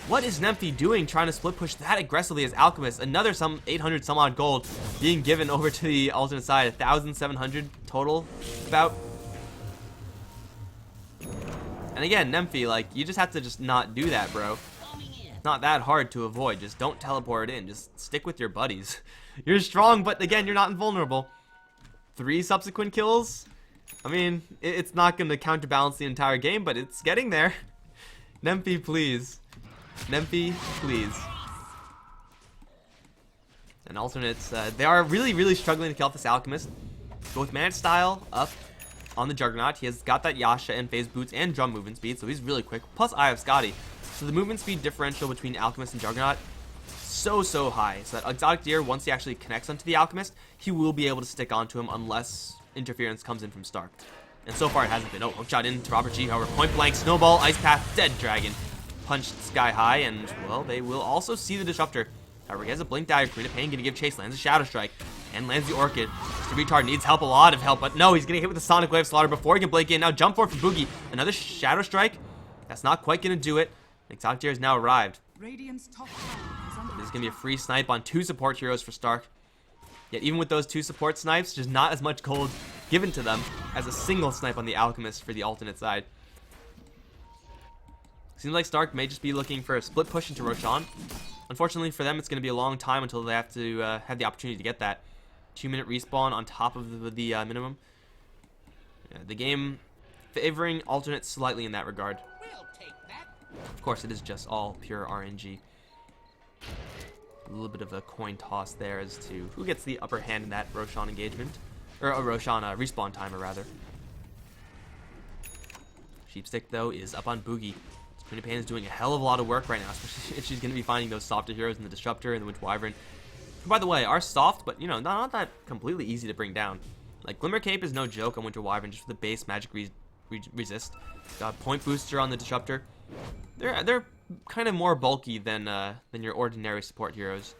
[SPEAKER 2] What is Nemphi doing trying to split push that aggressively as Alchemist? Another some 800 some odd gold being given over to the alternate side. 1,700 total about. And again, Nemphi, like, you just have to just not do that, bro. It's not that hard to avoid. Just don't teleport in. Just stick with your buddies. You're strong, but again, you're not invulnerable. 3 subsequent kills? I mean, it's not going to counterbalance the entire game, but it's getting there. Nemphi, please. Nemphi, please. And alternates, they are really, really struggling to kill off this Alchemist. Both Manic Style up on the Juggernaut. He has got that Yasha and Phase Boots and Drum movement speed, so he's really quick. Plus Eye of Scotty. So the movement speed differential between Alchemist and Juggernaut, so high. So that Exotic Deer, once he actually connects onto the Alchemist, he will be able to stick onto him unless interference comes in from Stark. And so far it hasn't been. Oh, hookshot into Robert G. However, point blank, Snowball, Ice Path, dead Dragon. Punched sky high, and, well, they will also see the Disruptor. However, he has a Blink Dagger, Queen of Pain, gonna give chase, lands a Shadow Strike, and lands the Orchid. Mr. Retard needs help, a lot of help, but no, he's gonna hit with the Sonic Wave Slaughter before he can blink in. Now jump forward for Boogie. Another Shadow Strike. That's not quite gonna do it. Exotic Deer has now arrived.
[SPEAKER 1] Radiant's top tower is under
[SPEAKER 2] There's gonna be a free snipe on 2 support heroes for Stark. Yet even with those 2 support snipes, there's not as much gold given to them as a single snipe on the Alchemist for the alternate side. Seems like Stark may just be looking for a split push into Roshan. Unfortunately for them, it's going to be a long time until they have to have the opportunity to get that 2-minute respawn on top of the minimum. Yeah, the game favoring alternate slightly in that regard.
[SPEAKER 4] We'll take that.
[SPEAKER 2] Of course, it is just all pure RNG. A little bit of a coin toss there as to who gets the upper hand in that Roshan engagement. Or Roshan respawn timer, rather. Sheepstick, though, is up on Boogie. Queen of Pain is doing a hell of a lot of work right now, especially if she's going to be finding those softer heroes in the Disruptor and the Winter Wyvern. Who, by the way, are soft, but, you know, not that completely easy to bring down. Like, Glimmer Cape is no joke on Winter Wyvern, just for the base magic resist. Got Point Booster on the Disruptor. They're kind of more bulky than your ordinary support heroes.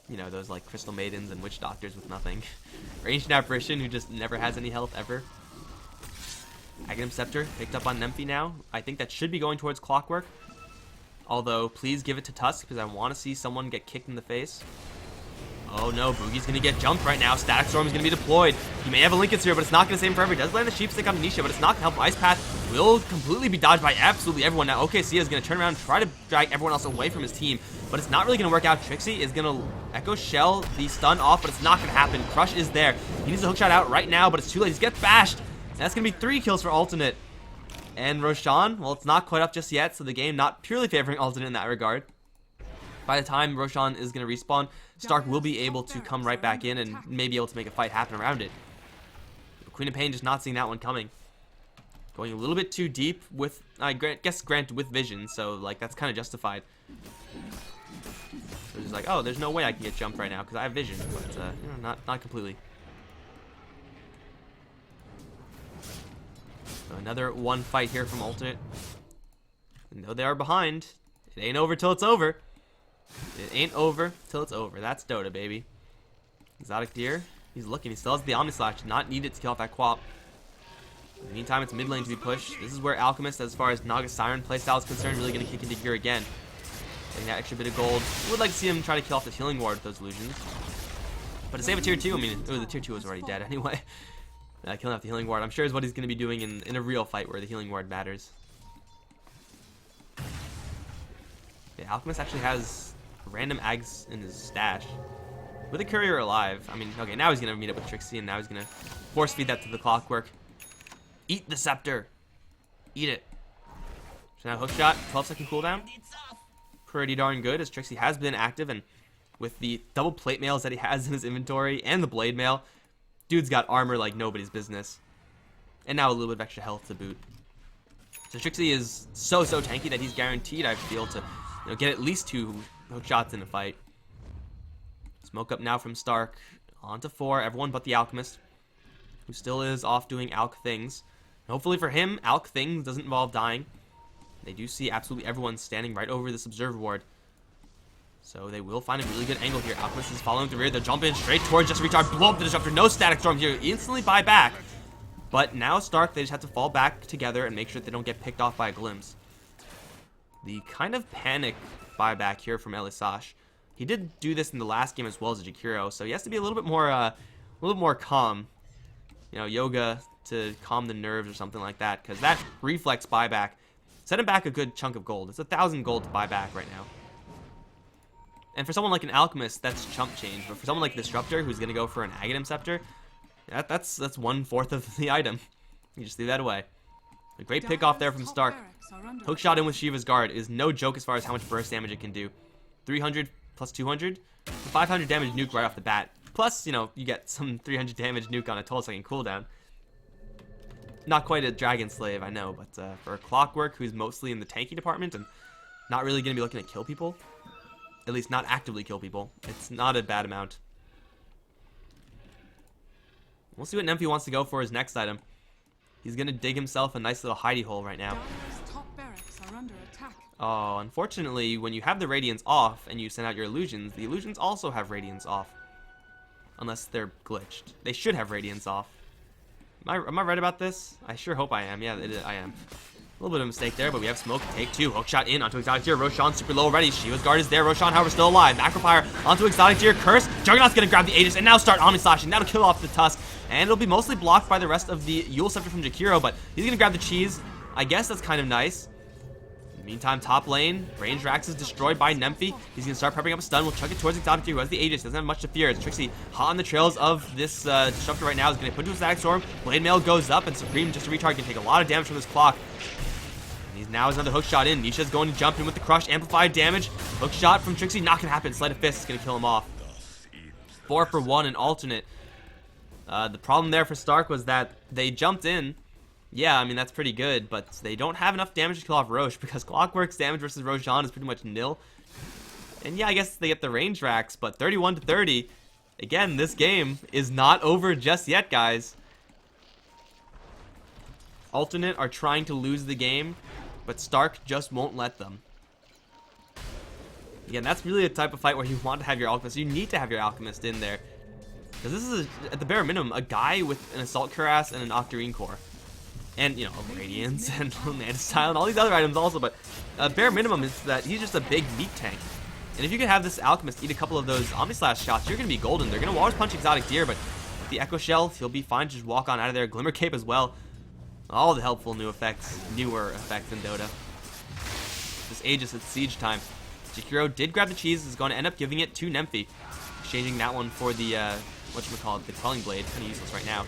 [SPEAKER 2] You know, those like Crystal Maidens and Witch Doctors with nothing. Or Ancient Apparition, who just never has any health ever. Aghanim Scepter picked up on Nymphy now. I think that should be going towards Clockwork. Although, please give it to Tusk, because I want to see someone get kicked in the face. Oh no, Boogie's going to get jumped right now. Static Storm is going to be deployed. He may have a Lincoln Sphere, but it's not going to save him forever. He does land the Sheepstick on Nisha, but it's not going to help. Ice Path will completely be dodged by absolutely everyone. Now, OKC is going to turn around and try to drag everyone else away from his team, but it's not really going to work out. Trixie is going to Echo Shell the stun off, but it's not going to happen. Crush is there. He needs a hookshot out right now, but it's too late. He's get bashed. And that's going to be 3 kills for Alternate. And Roshan, well, it's not quite up just yet, so the game not purely favoring Alternate in that regard. By the time Roshan is going to respawn, Stark will be able to come right back in and may be able to make a fight happen around it. Queen of Pain just not seeing that one coming. Going a little bit too deep with, I guess, granted with vision, so like that's kind of justified. So it's like, oh, there's no way I can get jumped right now because I have vision, but you know, not completely. So another one fight here from Alternate. And though they are behind, it ain't over till it's over. It ain't over till it's over. That's Dota, baby. Exotic Deer. He's looking. He still has the Omni Slash. Not needed to kill off that Quap. In the meantime, it's mid lane to be pushed. This is where Alchemist, as far as Naga Siren playstyle is concerned, really going to kick into gear again. Getting that extra bit of gold. Would like to see him try to kill off the Healing Ward with those illusions. But to save a tier 2, I mean, the tier 2 was already dead anyway. Killing off the Healing Ward, I'm sure is what he's going to be doing in a real fight where the Healing Ward matters. Yeah, Alchemist actually has random Ags in his stash. With a Courier alive, I mean, okay, now he's going to meet up with Trixie, and now he's going to force feed that to the Clockwork. Eat the Scepter. Eat it. So now Hookshot, 12-second cooldown. Pretty darn good, as Trixie has been active, and with the double plate mails that he has in his inventory, and the blade mail, dude's got armor like nobody's business. And now a little bit of extra health to boot. So Trixie is so tanky that he's guaranteed, I feel, to get at least 2 hook shots in a fight. Smoke up now from Stark. On to 4, everyone but the Alchemist, who still is off doing Alch things. And hopefully for him, Alch things doesn't involve dying. They do see absolutely everyone standing right over this Observer Ward. So they will find a really good angle here. Alchemist is following the rear. They'll jump in straight towards Just Retard. Blow up the Disruptor. No Static Storm here. Instantly buy back. But now Stark, they just have to fall back together and make sure that they don't get picked off by a Glimpse. The kind of panic buyback here from Elisash. He did do this in the last game as well as a Jakiro, so he has to be a little bit more calm. You know, yoga to calm the nerves or something like that, because that reflex buyback set him back a good chunk of gold. It's 1,000 gold to buy back right now. And for someone like an Alchemist, that's chump change. But for someone like Disruptor, who's going to go for an Aghanim Scepter, that's 1/4 of the item. You just threw that away. A great pick off there from Stark. Hookshot in with Shiva's Guard is no joke as far as how much burst damage it can do. 300 plus 200, 500 damage nuke right off the bat. Plus, you get some 300 damage nuke on a 12-second cooldown. Not quite a Dragon Slave, I know, but for a Clockwork who's mostly in the tanky department and not really going to be looking to kill people, at least not actively kill people, it's not a bad amount. We'll see what Nymphy wants to go for his next item. He's going to dig himself a nice little hidey hole right now.
[SPEAKER 1] Top barracks are under attack.
[SPEAKER 2] Oh, unfortunately, when you have the Radiance off and you send out your illusions, the illusions also have Radiance off. Unless they're glitched. They should have Radiance off. Am I right about this? I sure hope I am. Yeah, I am. A little bit of a mistake there, but we have smoke. Take 2. Hookshot in onto Exotic Deer. Roshan super low already. Shiva's Guard is there. Roshan, however, still alive. Macropyre onto Exotic Deer. Curse. Juggernaut's going to grab the Aegis and now start Omni Slashing. That'll kill off the Tusk. And it'll be mostly blocked by the rest of the Yule Scepter from Jakiro, but he's going to grab the cheese. I guess that's kind of nice. In the meantime, top lane, Range Rax is destroyed by Nymphy. He's going to start prepping up a stun. We'll chuck it towards Exotic Deer, who has the Aegis. Doesn't have much to fear. It's Trixie hot on the trails of this Disruptor right now. Is going to put into a Static Storm. Blade Mail goes up, and Supreme, just a retard, can take a lot of damage from this clock. And he's another hook shot in. Nisha's going to jump in with the crush, amplified damage. Hook shot from Trixie, not gonna happen. Sleight of fist is gonna kill him off. 4 for 1 in alternate. The problem there for Stark was that they jumped in. Yeah, I mean, that's pretty good, but they don't have enough damage to kill off Roche because Clockwork's damage versus Roshan is pretty much nil. And yeah, I guess they get the range racks, but 31 to 30. Again, this game is not over just yet, guys. Alternate are trying to lose the game, but Stark just won't let them. Again, that's really a type of fight where you want to have your Alchemist. You need to have your Alchemist in there. Because this is, at the bare minimum, a guy with an Assault Cuirass and an Octarine Core. And, you know, Radiance and Mantis-Tile and all these other items also, but bare minimum is that he's just a big meat tank. And if you can have this Alchemist eat a couple of those Omnislash shots, you're going to be golden. They're going to Walrus Punch Exotic Deer, but with the Echo Shell, he'll be fine to just walk on out of there. Glimmer Cape as well. All the helpful newer effects in Dota. This Aegis at Siege time. Jakiro did grab the cheese, is going to end up giving it to Nemphy. Exchanging that one for the, whatchamacallit, the Quelling Blade. Kind of useless right now.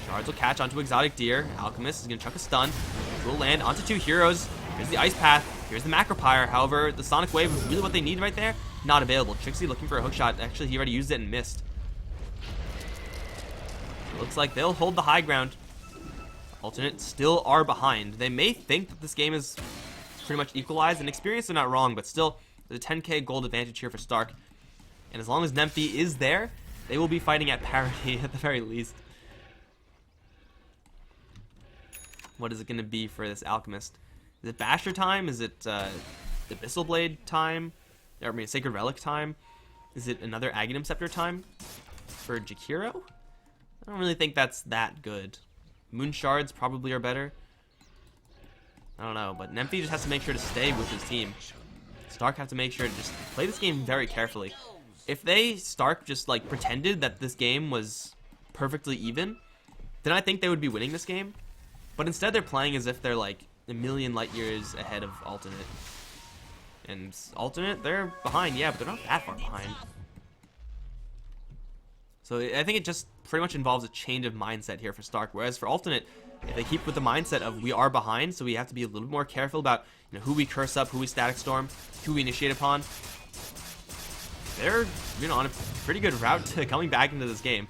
[SPEAKER 2] Shards will catch onto Exotic Deer. Alchemist is going to chuck a stun. Will land onto 2 heroes. Here's the Ice Path. Here's the Macropyre. However, the Sonic Wave is really what they need right there. Not available. Trixie looking for a hook shot. Actually, he already used it and missed. It looks like they'll hold the high ground. Alternate still are behind. They may think that this game is pretty much equalized. In experience, they're not wrong, but still, there's a 10k gold advantage here for Stark. And as long as Nemphy is there, they will be fighting at parity at the very least. What is it going to be for this Alchemist? Is it Basher time? Is it Abyssal Blade time? I mean, Sacred Relic time? Is it another Aghanim Scepter time for Jakiro? I don't really think that's that good. Moon Shards probably are better. I don't know, but Nemphy just has to make sure to stay with his team. Stark have to make sure to just play this game very carefully. If Stark just like pretended that this game was perfectly even, then I think they would be winning this game. But instead they're playing as if they're like a million light years ahead of Alternate. And Alternate, they're behind, yeah, but they're not that far behind. So I think it just pretty much involves a change of mindset here for Stark. Whereas for Alternate, if they keep with the mindset of we are behind, so we have to be a little bit more careful about who we curse up, who we static storm, who we initiate upon. They're on a pretty good route to coming back into this game.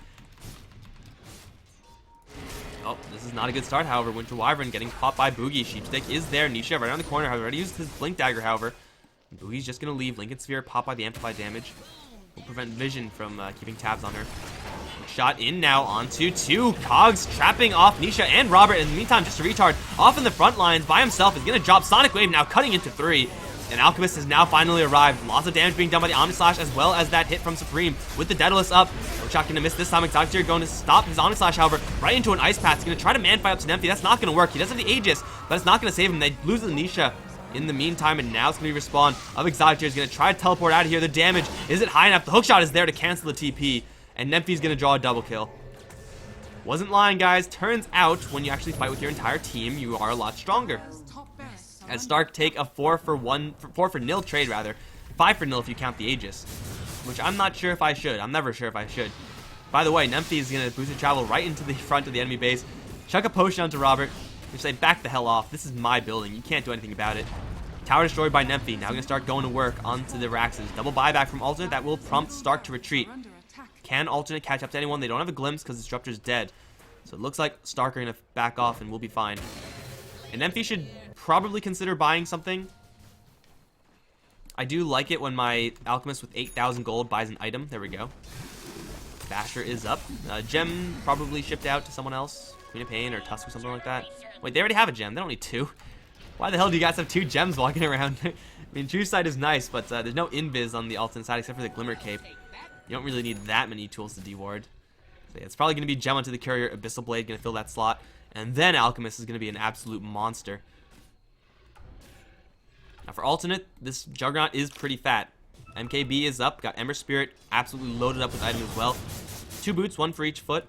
[SPEAKER 2] Oh, this is not a good start, however. Winter Wyvern getting caught by Boogie. Sheepstick is there. Nisha right around the corner has already used his Blink Dagger, however. Boogie's just going to leave. Lincoln Sphere pop by the amplified damage. Will prevent Vision from keeping tabs on her. Shot in now onto 2. Cogs trapping off Nisha and Robert. In the meantime, just a retard off in the front lines by himself is going to drop Sonic Wave now, cutting into 3. And Alchemist has now finally arrived. Lots of damage being done by the Omnislash, as well as that hit from Supreme with the Daedalus up. Hookshot going to miss this time. Exotic Deer going to stop his Omnislash, however, right into an Ice Path. He's going to try to man fight up to Nemphy. That's not going to work. He does have the Aegis, but it's not going to save him. They lose the Nisha in the meantime, and now it's going to be respawn of Exotic Deer. He's going to try to teleport out of here. The damage isn't high enough. The hookshot is there to cancel the TP, and Nemphy's going to draw a double kill. Wasn't lying, guys. Turns out, when you actually fight with your entire team, you are a lot stronger. As Stark take a 4 for 0 trade, rather. 5 for 0 if you count the Aegis. Which I'm not sure if I should. I'm never sure if I should. By the way, Nemphy is going to boost travel right into the front of the enemy base. Chuck a potion onto Robert. And say, back the hell off. This is my building. You can't do anything about it. Tower destroyed by Nemphy. Now going to start going to work onto the Raxes. Double buyback from Alternate. That will prompt Stark to retreat. Can Alternate catch up to anyone? They don't have a glimpse because Disruptor's dead. So it looks like Stark are going to back off and we'll be fine. And Nemphy should probably consider buying something. I do like it when my Alchemist with 8,000 gold buys an item. There we go. Basher is up. Gem probably shipped out to someone else. Queen of Pain or Tusk or something like that. Wait, they already have a gem. They don't need 2. Why the hell do you guys have 2 gems walking around? I mean, True Sight is nice, but there's no invis on the alternate side except for the Glimmer Cape. You don't really need that many tools to deward. So yeah, it's probably going to be Gem onto the Courier. Abyssal Blade going to fill that slot. And then Alchemist is going to be an absolute monster. Now for Alternate, this Juggernaut is pretty fat. MKB is up. Got Ember Spirit absolutely loaded up with items as well. 2 boots, 1 for each foot.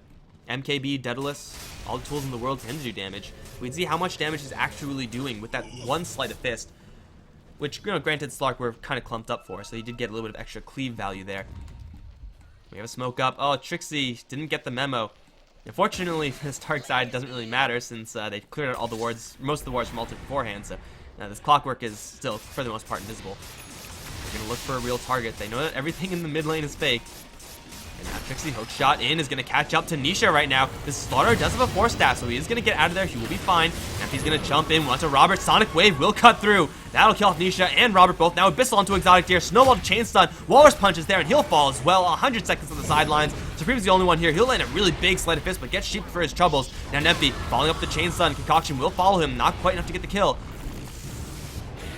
[SPEAKER 2] MKB, Daedalus, all the tools in the world tend to do damage. We can see how much damage he's actually doing with that 1 Sleight of Fist. Which, granted, Slark were kind of clumped up for, so he did get a little bit of extra cleave value there. We have a smoke up. Oh, Trixie didn't get the memo. Unfortunately, for the Stark side, it doesn't really matter since they cleared out all the wards, most of the wards from Ultimate beforehand, so this Clockwork is still, for the most part, invisible. They're going to look for a real target. They know that everything in the mid lane is fake. And now Trixie hook shot in is going to catch up to Nisha right now. This Slaughter does have a 4-staff, so he is going to get out of there. He will be fine. Now he's going to jump in once a Robert. Sonic Wave will cut through. That'll kill off Nisha and Robert both. Now Abyssal onto Exotic Deer. Snowball to Chain Stun. Walrus Punch is there, and he'll fall as well. 100 seconds on the sidelines. Supreme's the only one here. He'll land a really big Sleight of Fist, but gets sheeped for his troubles. Now Nemphy following up the Chain Stun. Concoction will follow him. Not quite enough to get the kill.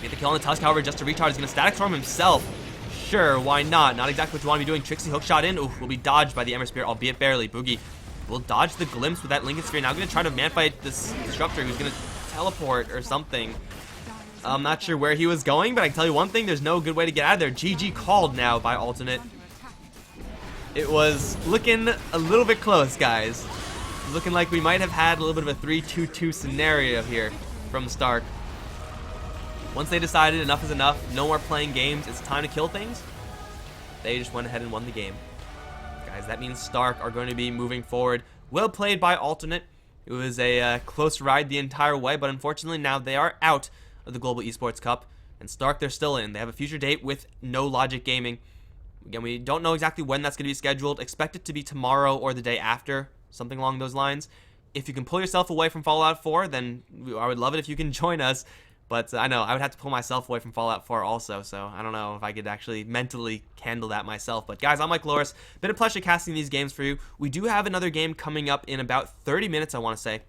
[SPEAKER 2] Get the kill on the Tusk, however, just to retard. He's going to Static Storm himself. Sure, why not? Not exactly what you want to be doing. Trixie hookshot in. Ooh, will be dodged by the Ember Spear, albeit barely. Boogie will dodge the glimpse with that Lincoln Sphere. Now going to try to manfight this Disruptor who's going to teleport or something. I'm not sure where he was going, but I can tell you one thing. There's no good way to get out of there. GG called now by Alternate. It was looking a little bit close, guys. Looking like we might have had a little bit of a 3-2-2 scenario here from Stark. Once they decided enough is enough, no more playing games, it's time to kill things, they just went ahead and won the game. Guys, that means Stark are going to be moving forward. Well played by Alternate. It was a close ride the entire way, but unfortunately now they are out of the Global Esports Cup. And Stark, they're still in. They have a future date with No Logic Gaming. Again, we don't know exactly when that's going to be scheduled. Expect it to be tomorrow or the day after, something along those lines. If you can pull yourself away from Fallout 4, then I would love it if you can join us. But I know I would have to pull myself away from Fallout 4 also, so I don't know if I could actually mentally handle that myself. But guys, I'm Mikelorus. Been a pleasure casting these games for you. We do have another game coming up in about 30 minutes, I want to say.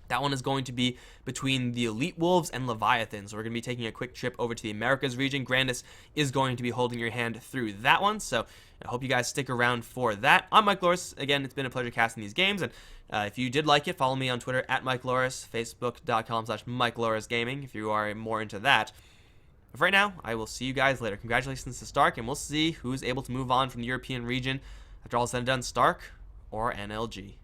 [SPEAKER 2] That one is going to be between the Elite Wolves and Leviathan. So we're going to be taking a quick trip over to the Americas region. Grandis is going to be holding your hand through that one. So I hope you guys stick around for that. I'm Mikelorus. Again, it's been a pleasure casting these games. And if you did like it, follow me on Twitter at Mikelorus, Facebook.com/MikelorusGaming if you are more into that. But for right now, I will see you guys later. Congratulations to Stark, and we'll see who's able to move on from the European region. After all is said and done, Stark or NLG.